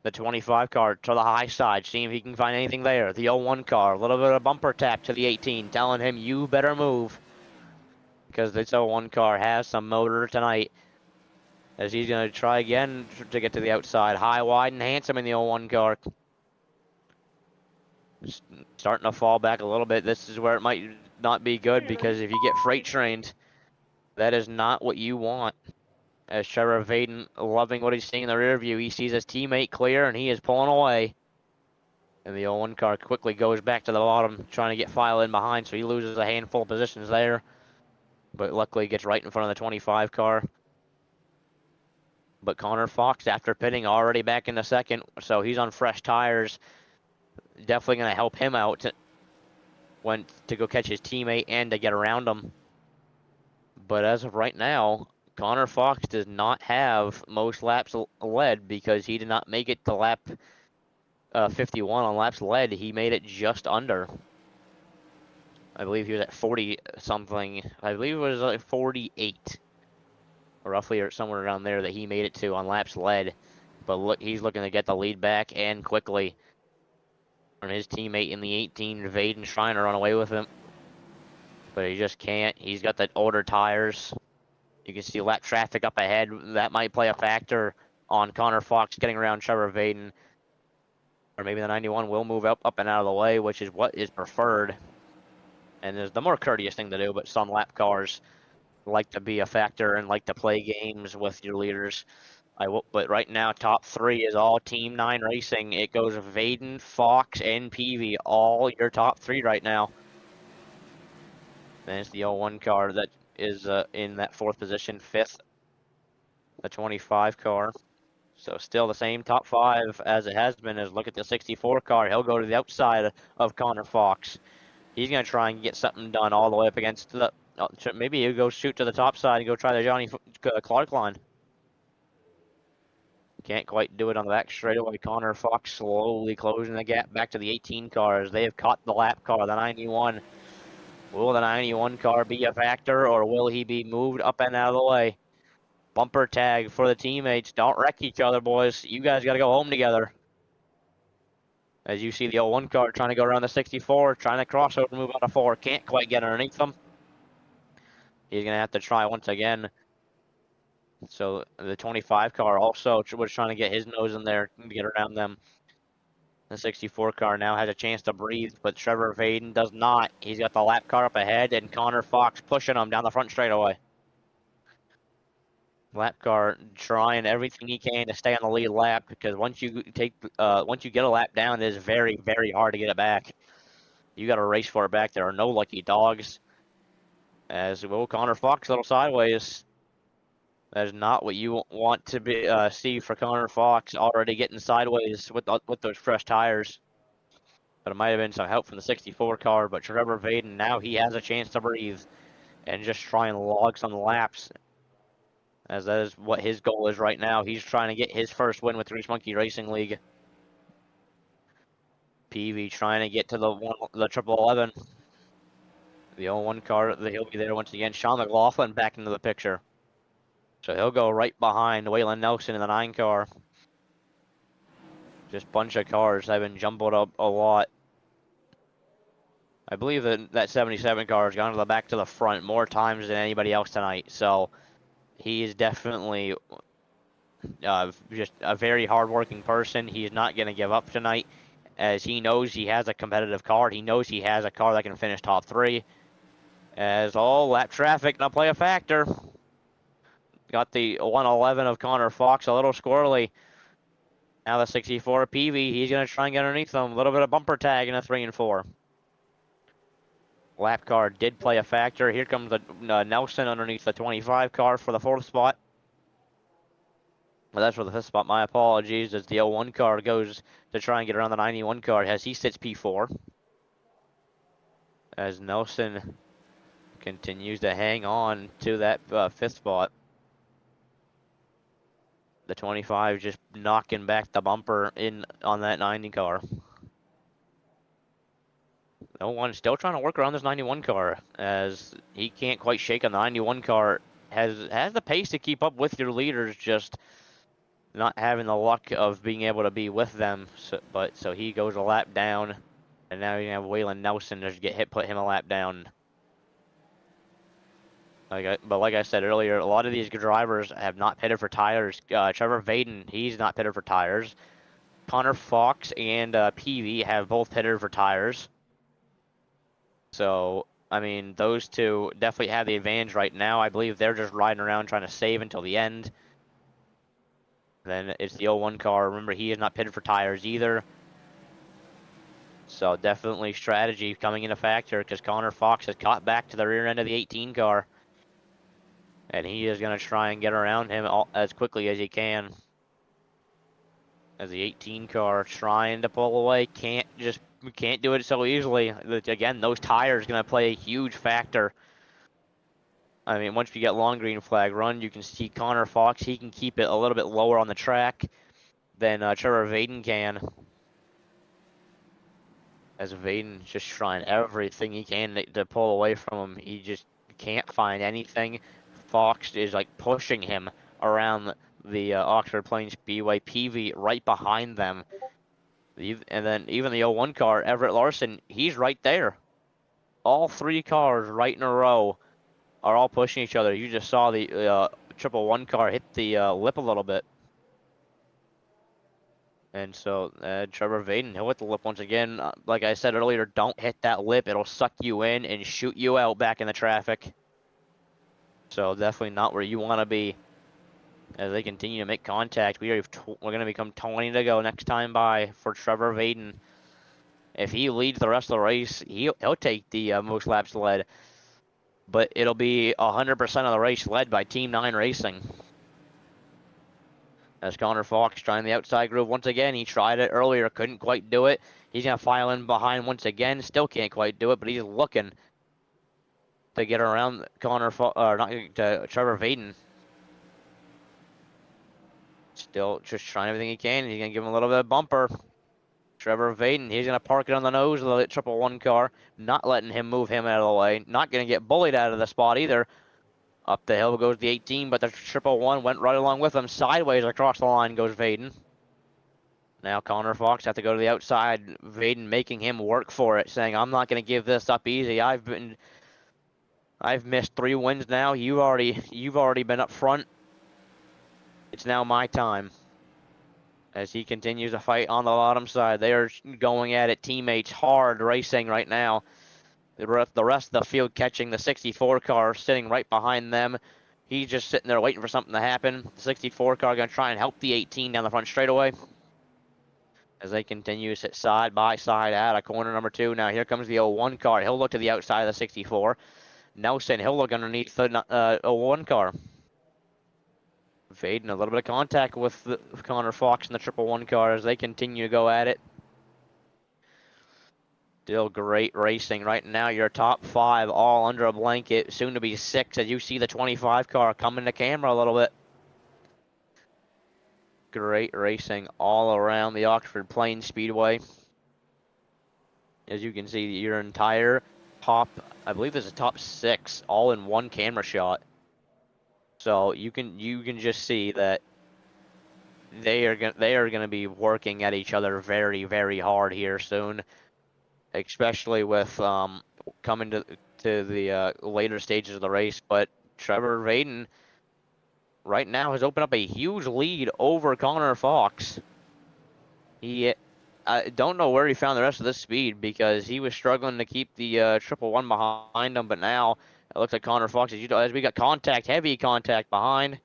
the 25 car to the high side, seeing if he can find anything there. The 01 car, a little bit of bumper tap to the 18, telling him, you better move. Because this 01 car has some motor tonight. As he's going to try again to get to the outside. High, wide, and handsome in the 01 car. Starting to fall back a little bit. This is where it might not be good, because if you get freight trained, that is not what you want. as Trevor Vaden loving what he's seeing in the rear view. He sees his teammate clear, and he is pulling away. And the 01 car quickly goes back to the bottom, trying to get File in behind, so he loses a handful of positions there. But luckily gets right in front of the 25 car. But Connor Fox, after pitting, already back in the second, so he's on fresh tires. Definitely going to help him out to go catch his teammate and to get around him. But as of right now, Connor Fox does not have most laps led because he did not make it to lap 51 on laps led. He made it just under. I believe he was at 40 something. I believe it was like 48, roughly, or somewhere around there that he made it to on laps led. But look, he's looking to get the lead back and quickly. And his teammate in the 18, Vaden, trying to run away with him, but he just can't. He's got the older tires. You can see lap traffic up ahead. That might play a factor on Connor Fox getting around Trevor Vaden. Or maybe the 91 will move up and out of the way, which is what is preferred. And is the more courteous thing to do, but some lap cars like to be a factor and like to play games with your leaders. But right now, top three is all Team 9 Racing. It goes Vaden, Fox, and Peavy, all your top three right now. Then it's the 01 car that is in that fourth position, fifth, the 25 car. So still the same top five as it has been. As look at the 64 car. He'll go to the outside of Connor Fox. He's going to try and get something done all the way up against the... maybe he'll go shoot to the top side and go try the Johnny Clark line. Can't quite do it on the back straightaway. Connor Fox slowly closing the gap back to the 18 cars. They have caught the lap car, the 91. Will the 91 car be a factor, or will he be moved up and out of the way? Bumper tag for the teammates. Don't wreck each other, boys. You guys got to go home together. As you see the 01 car trying to go around the 64, trying to cross over, move out of 4. Can't quite get underneath them. He's going to have to try once again. So the 25 car also was trying to get his nose in there to get around them. The 64 car now has a chance to breathe, but Trevor Vaden does not. He's got the lap car up ahead, and Connor Fox pushing him down the front straightaway. Lap car trying everything he can to stay on the lead lap, because once you get a lap down, it is very, very hard to get it back. You got to race for it back. There are no lucky dogs. As will Connor Fox a little sideways. That is not what you want to see for Connor Fox, already getting sideways with those fresh tires. But it might have been some help from the 64 car, but Trevor Vaden, now he has a chance to breathe and just try and log some laps, as that is what his goal is right now. He's trying to get his first win with the Grease Monkey Racing League. PV trying to get to the triple 11. The 01 car, he'll be there once again. Sean McLaughlin back into the picture. So he'll go right behind Waylon Nelson in the 9 car. Just bunch of cars have been jumbled up a lot. I believe that 77 car has gone to the back to the front more times than anybody else tonight. So he is definitely just a very hardworking person. He's not going to give up tonight, as he knows he has a competitive car. He knows he has a car that can finish top 3. As all lap traffic going to play a factor. Got the 111 of Connor Fox a little squirrely. Now the 64 PV, he's going to try and get underneath them. A little bit of bumper tag in a 3 and 4. Lap car did play a factor. Here comes the Nelson underneath the 25 car for the 4th spot. Well, that's for the 5th spot. My apologies, as the 01 car goes to try and get around the 91 car, as he sits P4. As Nelson continues to hang on to that 5th spot. The 25 just knocking back the bumper in on that 90 car. No one still trying to work around this 91 car, as he can't quite shake on the 91 car. Has the pace to keep up with your leaders, just not having the luck of being able to be with them. So he goes a lap down, and now you have Waylon Nelson just put him a lap down. But like I said earlier, a lot of these drivers have not pitted for tires. Trevor Vaden, he's not pitted for tires. Connor Fox and PV have both pitted for tires. So I mean, those two definitely have the advantage right now. I believe they're just riding around trying to save until the end. Then it's the 01 car. Remember, he is not pitted for tires either. So definitely strategy coming into factor because Connor Fox has caught back to the rear end of the 18 car. And he is going to try and get around him as quickly as he can. As the 18 car trying to pull away, can't do it so easily. Again, those tires going to play a huge factor. I mean, once you get long green flag run, you can see Connor Fox. He can keep it a little bit lower on the track than Trevor Vaden can. As Vaden's just trying everything he can to pull away from him. He just can't find anything. Fox is like pushing him around the Oxford Plains Speedway. PV right behind them. And then even the 01 car, Everett Larson, he's right there. All three cars right in a row are all pushing each other. You just saw the 111 car hit the lip a little bit. And so Trevor Vaden, he'll hit the lip once again. Like I said earlier, don't hit that lip. It'll suck you in and shoot you out back in the traffic. So definitely not where you want to be. As they continue to make contact, we're going to become 20 to go next time by for Trevor Vaden. If he leads the rest of the race, he'll take the most laps led. But it'll be 100% of the race led by Team 9 Racing. As Connor Fox trying the outside groove once again. He tried it earlier, couldn't quite do it. He's going to file in behind once again. Still can't quite do it, but he's looking to get around Trevor Vaden. Still just trying everything he can. He's going to give him a little bit of bumper. Trevor Vaden, he's going to park it on the nose of the 111 car. Not letting him move him out of the way. Not going to get bullied out of the spot either. Up the hill goes the 18, but the 111 went right along with him. Sideways across the line goes Vaden. Now Connor Fox has to go to the outside. Vaden making him work for it, saying, I'm not going to give this up easy. I've missed 3 wins now. You've already been up front. It's now my time. As he continues to fight on the bottom side. They are going at it. Teammates hard racing right now. The rest of the field catching the 64 car sitting right behind them. He's just sitting there waiting for something to happen. The 64 car going to try and help the 18 down the front straightaway. As they continue to sit side by side at a corner number 2. Now here comes the 01 car. He'll look to the outside of the 64. Nelson, he'll look underneath the 01 car. Vaden, a little bit of contact with Connor Fox and the 111 car as they continue to go at it. Still great racing right now. Your top 5 all under a blanket. Soon to be 6 as you see the 25 car coming to camera a little bit. Great racing all around the Oxford Plains Speedway. As you can see, your entire top, I believe there's a top 6 all in one camera shot. So you can just see that they are going to be working at each other very, very hard here soon, especially with coming to the later stages of the race. But Trevor Vaden right now has opened up a huge lead over Connor Fox. I don't know where he found the rest of this speed because he was struggling to keep the 111 behind him, but now it looks like Connor Fox, as we got contact, heavy contact behind.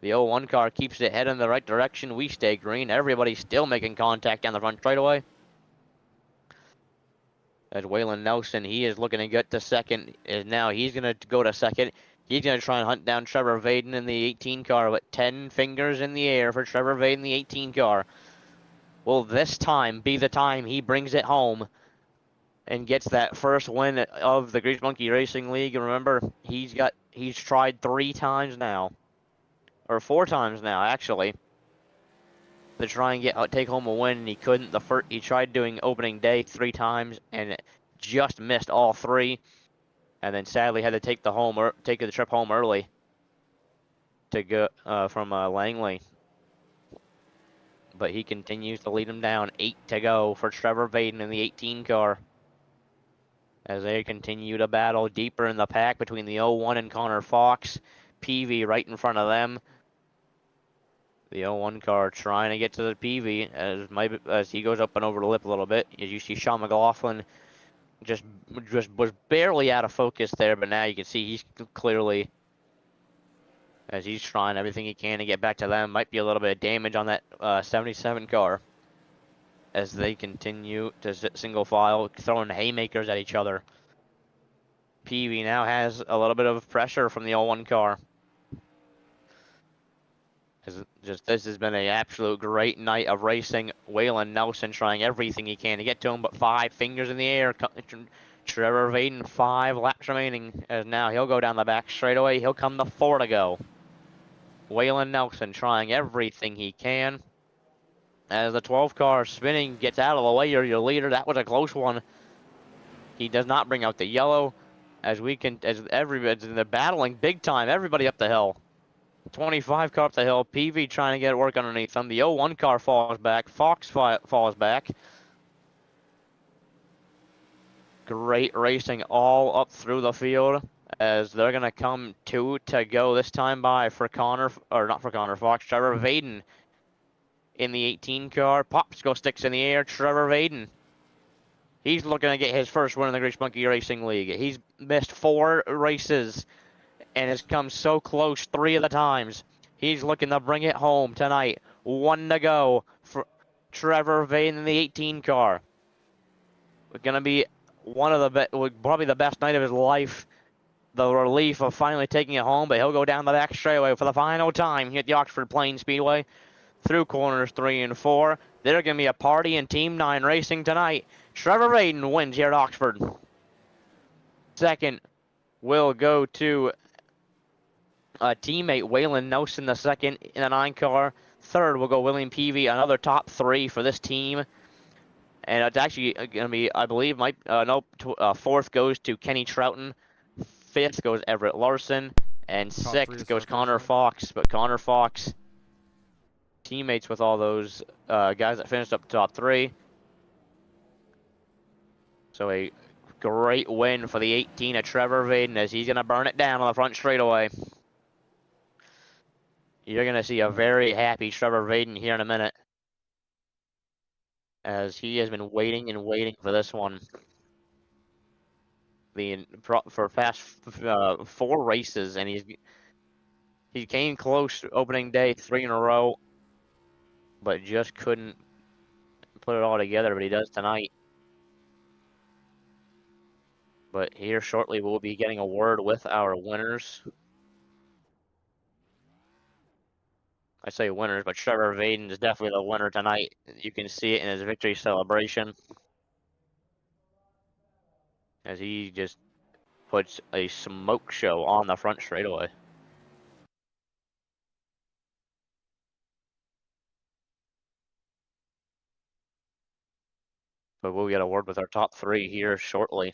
The 01 car keeps it heading in the right direction. We stay green. Everybody's still making contact down the front straightaway. As Waylon Nelson, he is looking to get to second. Now he's going to go to second. He's going to try and hunt down Trevor Vaden in the 18 car with 10 fingers in the air for Trevor Vaden, the 18 car. Will this time be the time he brings it home and gets that first win of the Grease Monkey Racing League? And remember, he's tried 3 times now, or 4 times now actually, to try and take home a win, and he couldn't. He tried doing opening day 3 times and just missed all 3, and then sadly had to take the trip home early to go from Langley. But he continues to lead him down. 8 to go for Trevor Vaden in the 18 car. As they continue to battle deeper in the pack between the 01 and Connor Fox. PV right in front of them. The 01 car trying to get to the PV as he goes up and over the lip a little bit. As you see Sean McLaughlin just was barely out of focus there, but now you can see he's clearly, as he's trying everything he can to get back to them. Might be a little bit of damage on that 77 car as they continue to single file, throwing haymakers at each other. PV now has a little bit of pressure from the 01 car. This has been an absolute great night of racing. Waylon Nelson trying everything he can to get to him, but 5 fingers in the air. Trevor Vaden, 5 laps remaining, as now he'll go down the back straightaway. He'll come to 4 to go. Waylon Nelson trying everything he can. As the 12 car spinning gets out of the way, you're your leader. That was a close one. He does not bring out the yellow. As they're battling big time, everybody up the hill. 25 car up the hill. PV trying to get it work underneath them. The 01 car falls back. Fox falls back. Great racing all up through the field as they're going to come 2 to go this time by for Fox, Trevor Vaden in the 18 car. Popsicle sticks in the air. Trevor Vaden. He's looking to get his first win in the Grease Monkey Racing League. He's missed 4 races and has come so close 3 of the times. He's looking to bring it home tonight. 1 to go for Trevor Vaden in the 18 car. It's going to be probably the best night of his life. The relief of finally taking it home, but he'll go down the back straightaway for the final time here at the Oxford Plains Speedway. Through corners 3 and 4. They're going to be a party in Team 9 racing tonight. Trevor Vaden wins here at Oxford. Second will go to teammate Waylon Nelson, the second in the 9 car. Third will go William Peavy, another top 3 for this team. And it's actually going to be, I believe, fourth goes to Kenny Troughton. Fifth goes Everett Larson. And sixth goes Connor Fox. But Connor Fox, teammates with all those guys that finished up top 3. So a great win for the 18 of Trevor Vaden as he's going to burn it down on the front straightaway. You're going to see a very happy Trevor Vaden here in a minute, as he has been waiting and waiting for this one. For past 4 races, and he came close opening day 3 in a row, but just couldn't put it all together, but he does tonight. But here shortly we'll be getting a word with our winners. I say winners, but Trevor Vaden is definitely the winner tonight. You can see it in his victory celebration, as he just puts a smoke show on the front straightaway. But we'll get a word with our top 3 here shortly.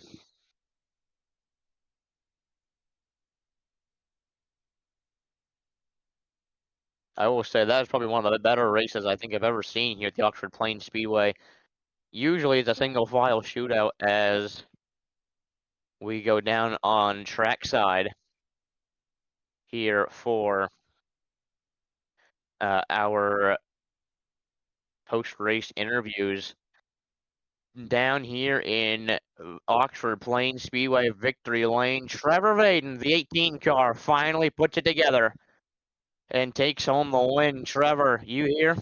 I will say that is probably one of the better races I think I've ever seen here at the Oxford Plains Speedway. Usually it's a single file shootout as we go down on trackside here for our post-race interviews. Down here in Oxford Plains Speedway Victory Lane, Trevor Vaden, the 18 car, finally puts it together and takes home the win. Trevor, you here?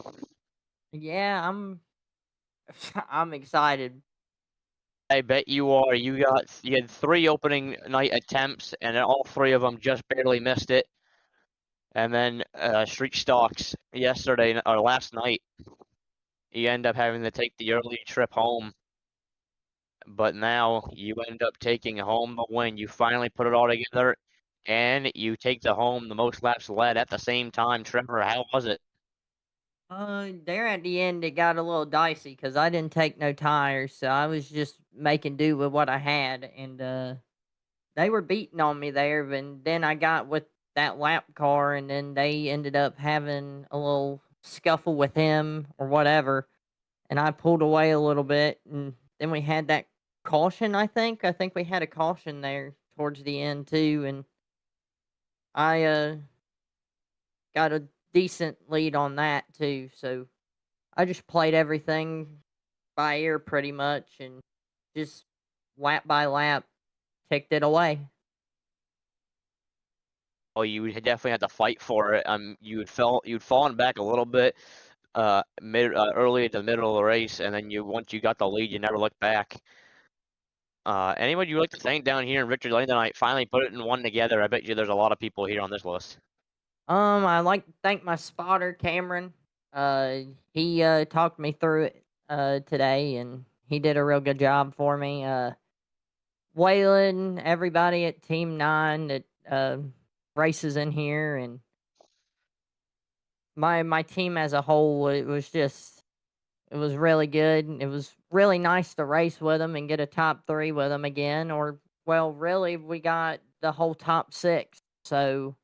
Yeah, I'm excited. I bet you are. You had 3 opening night attempts, and all 3 of them just barely missed it. And then street stocks yesterday or last night, you end up having to take the early trip home. But now you end up taking home the win. You finally put it all together, and you take the most laps led at the same time. Trevor, how was it? There at the end, it got a little dicey because I didn't take no tires, so I was just making do with what I had, and they were beating on me there. And then I got with that lap car, and then they ended up having a little scuffle with him or whatever, and I pulled away a little bit, and then we had that caution. I think we had a caution there towards the end too, and I got a decent lead on that too. So I just played everything by ear pretty much and just lap by lap, ticked it away. Oh, you would definitely had to fight for it. You'd fallen back a little bit, early at the middle of the race, and then once you got the lead, you never looked back. Anyone you'd like to thank down here in Victory Lane tonight? Finally put it in one together. I bet you there's a lot of people here on this list. I'd like to thank my spotter, Cameron. He talked me through it today, and he did a real good job for me. Waylon, everybody at Team 9 that races in here, and my team as a whole, it was really good. It was really nice to race with them and get a top 3 with them again. Well, really, we got the whole top 6. So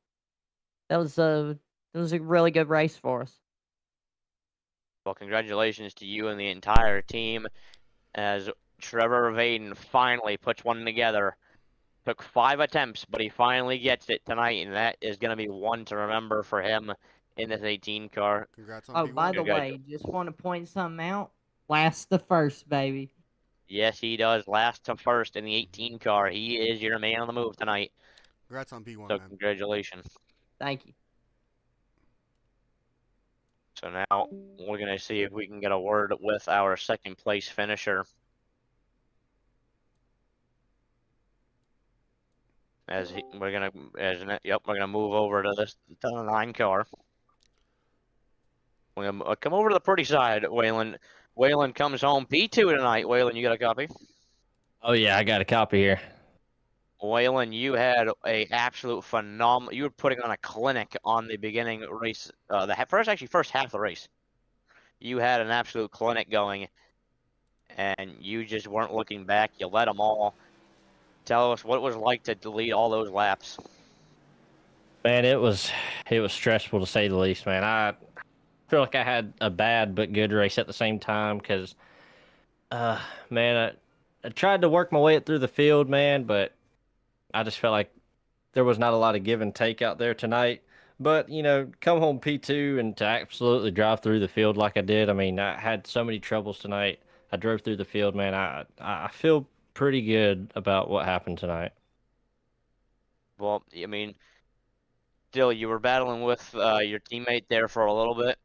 it was a really good race for us. Well, congratulations to you and the entire team as Trevor Vaden finally puts one together. Took 5 attempts, but he finally gets it tonight, and that is going to be one to remember for him in this 18 car. Congrats on Oh, P1. by the way, just want to point something out. Last to first, baby. Yes, he does. Last to first in the 18 car. He is your man on the move tonight. Congrats on P1, So man. congratulations. Thank you. So now we're going to see if we can get a word with our second place finisher. We're gonna move over to the 9 car. We're gonna come over to the pretty side, Waylon. Waylon comes home P2 tonight. Waylon, you got a copy? Oh yeah, I got a copy here. Waylon, you had a absolute phenomenal. You were putting on a clinic on the beginning race. First half of the race. You had an absolute clinic going, and you just weren't looking back. You led them all. Tell us what it was like to delete all those laps. Man, it was stressful to say the least, man. I feel like I had a bad but good race at the same time because, man, I tried to work my way through the field, man, but I just felt like there was not a lot of give and take out there tonight. But, come home P2 and to absolutely drive through the field like I did. I mean, I had so many troubles tonight. I drove through the field, man. I feel pretty good about what happened tonight. Well, I mean, still, you were battling with your teammate there for a little bit.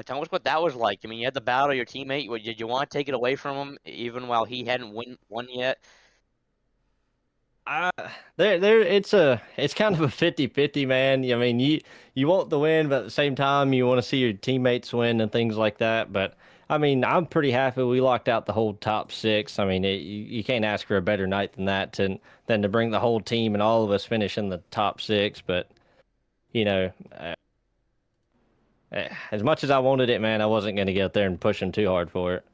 Tell us what that was like. I mean, you had to battle your teammate. Did you want to take it away from him, even while he hadn't won yet? It's kind of a 50-50, man. I mean, you want the win, but at the same time you want to see your teammates win and things like that. But I mean, I'm pretty happy we locked out the whole top 6. I mean, you can't ask for a better night than that than to bring the whole team and all of us finish in the top 6. But as much as I wanted it, man, I wasn't going to get up there and push them too hard for it.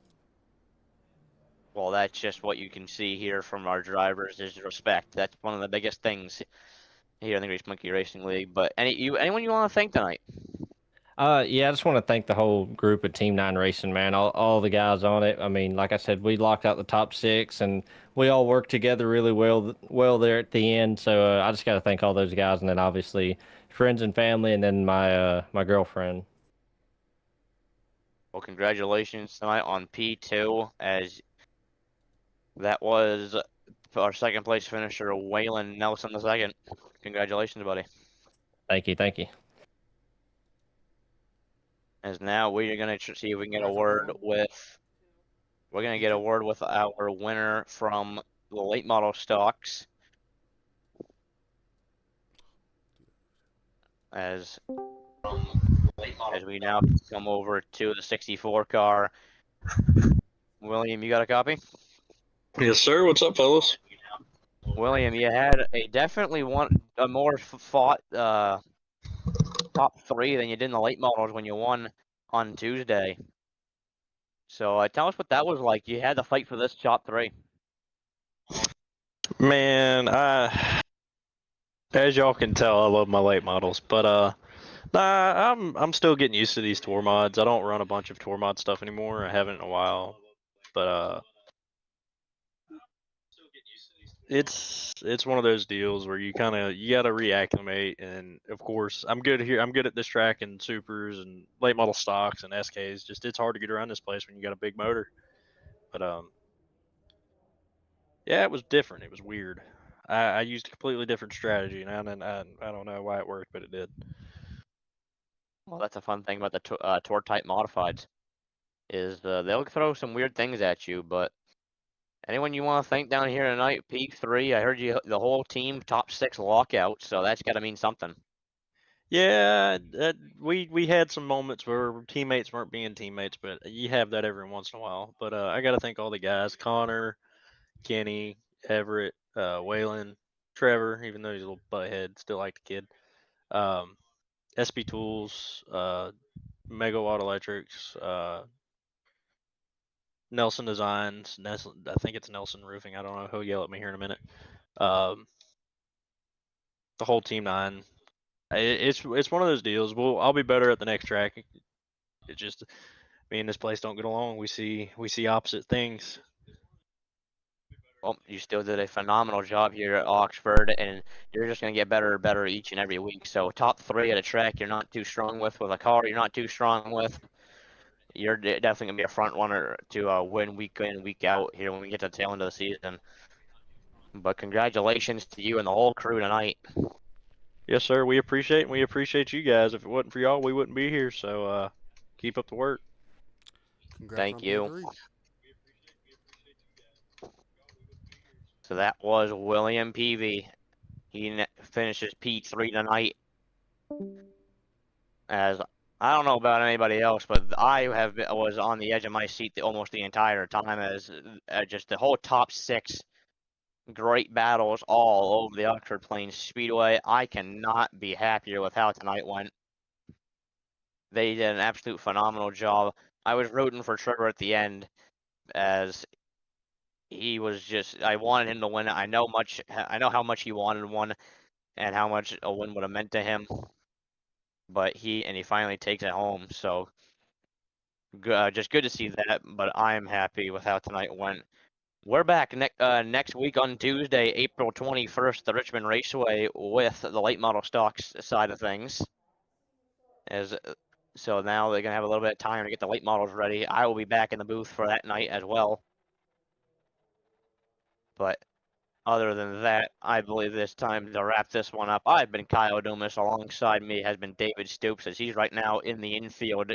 Well, that's just what you can see here from our drivers is respect. That's one of the biggest things here in the Grease Monkey Racing League. But anyone you want to thank tonight? Yeah, I just want to thank the whole group of Team 9 Racing, man. All the guys on it. I mean, like I said, we locked out the top 6, and we all worked together really well there at the end. So I just got to thank all those guys, and then obviously friends and family, and then my girlfriend. Well, congratulations tonight on P2, as that was our second place finisher, Waylon Nelson II. Congratulations, buddy. Thank you. As now we're gonna see if we can get a word with. We're gonna get a word with our winner from the late model stocks. As we now come over to the 64 car. William, you got a copy? Yes, sir. What's up, fellas? William, you had definitely a more fought top 3 than you did in the late models when you won on Tuesday. So tell us what that was like. You had to fight for this top 3. Man, as y'all can tell, I love my late models, but I'm still getting used to these tour mods. I don't run a bunch of tour mod stuff anymore. I haven't in a while, but it's one of those deals where you gotta reacclimate, and of course I'm good here. I'm good at this track and supers and late model stocks and SKs. Just it's hard to get around this place when you got a big motor. But Yeah, it was different. It was weird. I used a completely different strategy, and I don't know why it worked, but it did. Well, that's a fun thing about the tour type modifieds is they'll throw some weird things at you, but anyone you want to thank down here tonight, Peak 3, I heard you the whole team top 6 lockout, so that's got to mean something. Yeah, we had some moments where teammates weren't being teammates, but you have that every once in a while. But I got to thank all the guys: Connor, Kenny, Everett, Waylon, Trevor. Even though he's a little butthead, still like the kid. SB Tools, Megawatt Electrics, Nelson Designs. Nelson, I think it's Nelson Roofing. I don't know. He'll yell at me here in a minute. Um, the whole team 9. It's one of those deals. I'll be better at the next track. It just me and this place don't get along. We see opposite things. Well, you still did a phenomenal job here at Oxford, and you're just going to get better and better each and every week. So top 3 at a track you're not too strong with a car you're not too strong with, you're definitely going to be a front runner to win week in, week out here when we get to the tail end of the season. But congratulations to you and the whole crew tonight. Yes, sir. We appreciate you guys. If it wasn't for y'all, we wouldn't be here. So keep up the work. Congrats Thank on you. P3. So that was William Peavy. He finishes P3 tonight. As I don't know about anybody else, but I was on the edge of my seat almost the entire time as just the whole top 6 great battles all over the Oxford Plains Speedway. I cannot be happier with how tonight went. They did an absolute phenomenal job. I was rooting for Trevor at the end as he was just, I wanted him to win. I know how much he wanted one and how much a win would have meant to him. But he finally takes it home. So just good to see that. But I am happy with how tonight went. We're back next week on Tuesday, April 21st, at the Richmond Raceway with the late model stocks side of things. So now they're gonna have a little bit of time to get the late models ready. I will be back in the booth for that night as well. But other than that, I believe it's time to wrap this one up. I've been Kyle Dumas. Alongside me has been David Stoops, as he's right now in the infield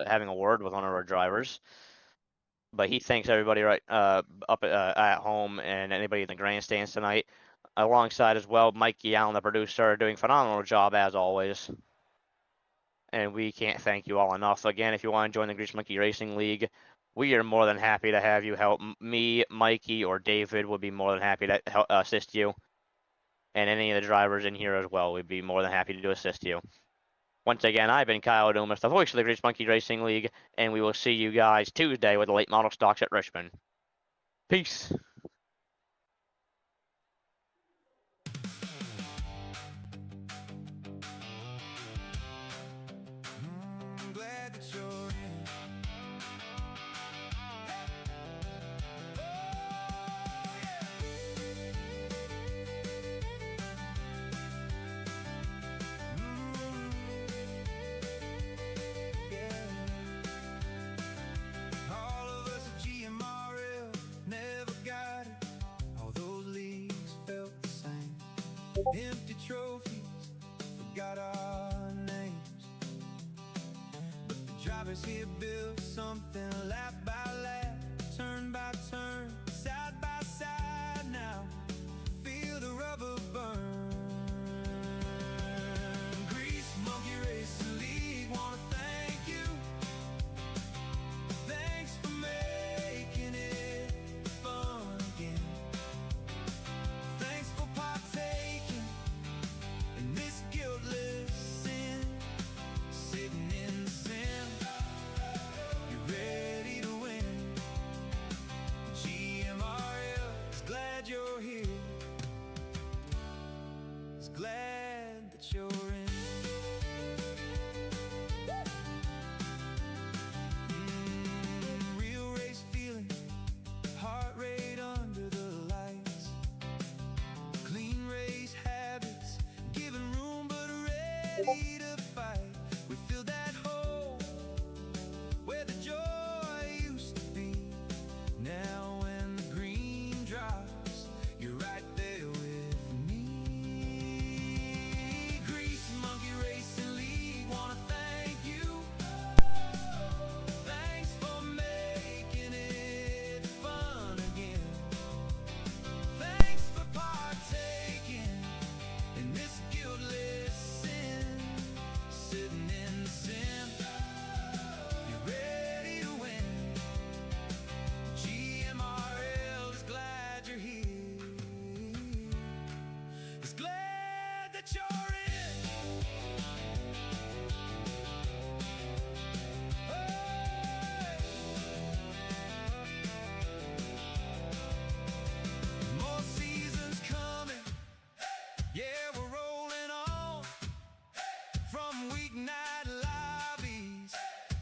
having a word with one of our drivers. But he thanks everybody right up at home and anybody in the grandstands tonight. Alongside as well, Mikey Allen, the producer, doing a phenomenal job as always. And we can't thank you all enough. Again, if you want to join the Grease Monkey Racing League, we are more than happy to have you help. Me, Mikey, or David would be more than happy to help assist you. And any of the drivers in here as well, we'd be more than happy to assist you. Once again, I've been Kyle Dumas, the voice of the Grease Monkey Racing League, and we will see you guys Tuesday with the late model stocks at Richmond. Peace. I'm glad that you're in. All of us at GMRL never got it. All those leagues felt the same. Empty trophies, forgot our names. But the drivers here built something lap by lap, turn by turn, side by side now. Feel the rubber burn. Grease Monkey Racing League, wanna thank you. Thanks for making it fun again. Thanks for partaking in this guiltless sin. Sitting in the sim, you're ready to win. GMRL is glad you're here. Is glad that you're in. Real race feeling, heart rate under the lights. Clean race habits, giving room but ready to fight. We fill that hole where the joy used to be. Now when the green drops,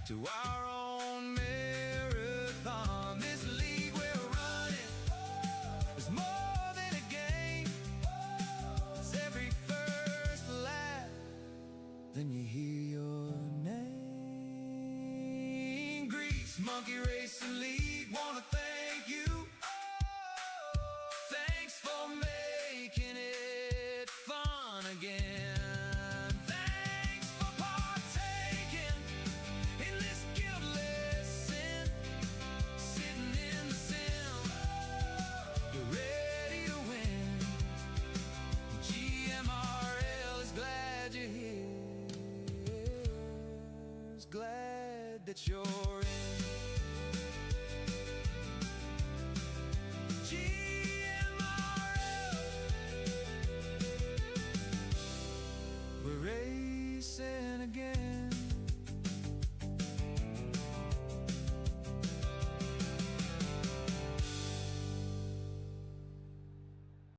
to our own marathon. This league we're running is more than a game. It's every first lap, then you hear your name. Grease Monkey Racing League, wanna thank you. Thanks for making it fun again.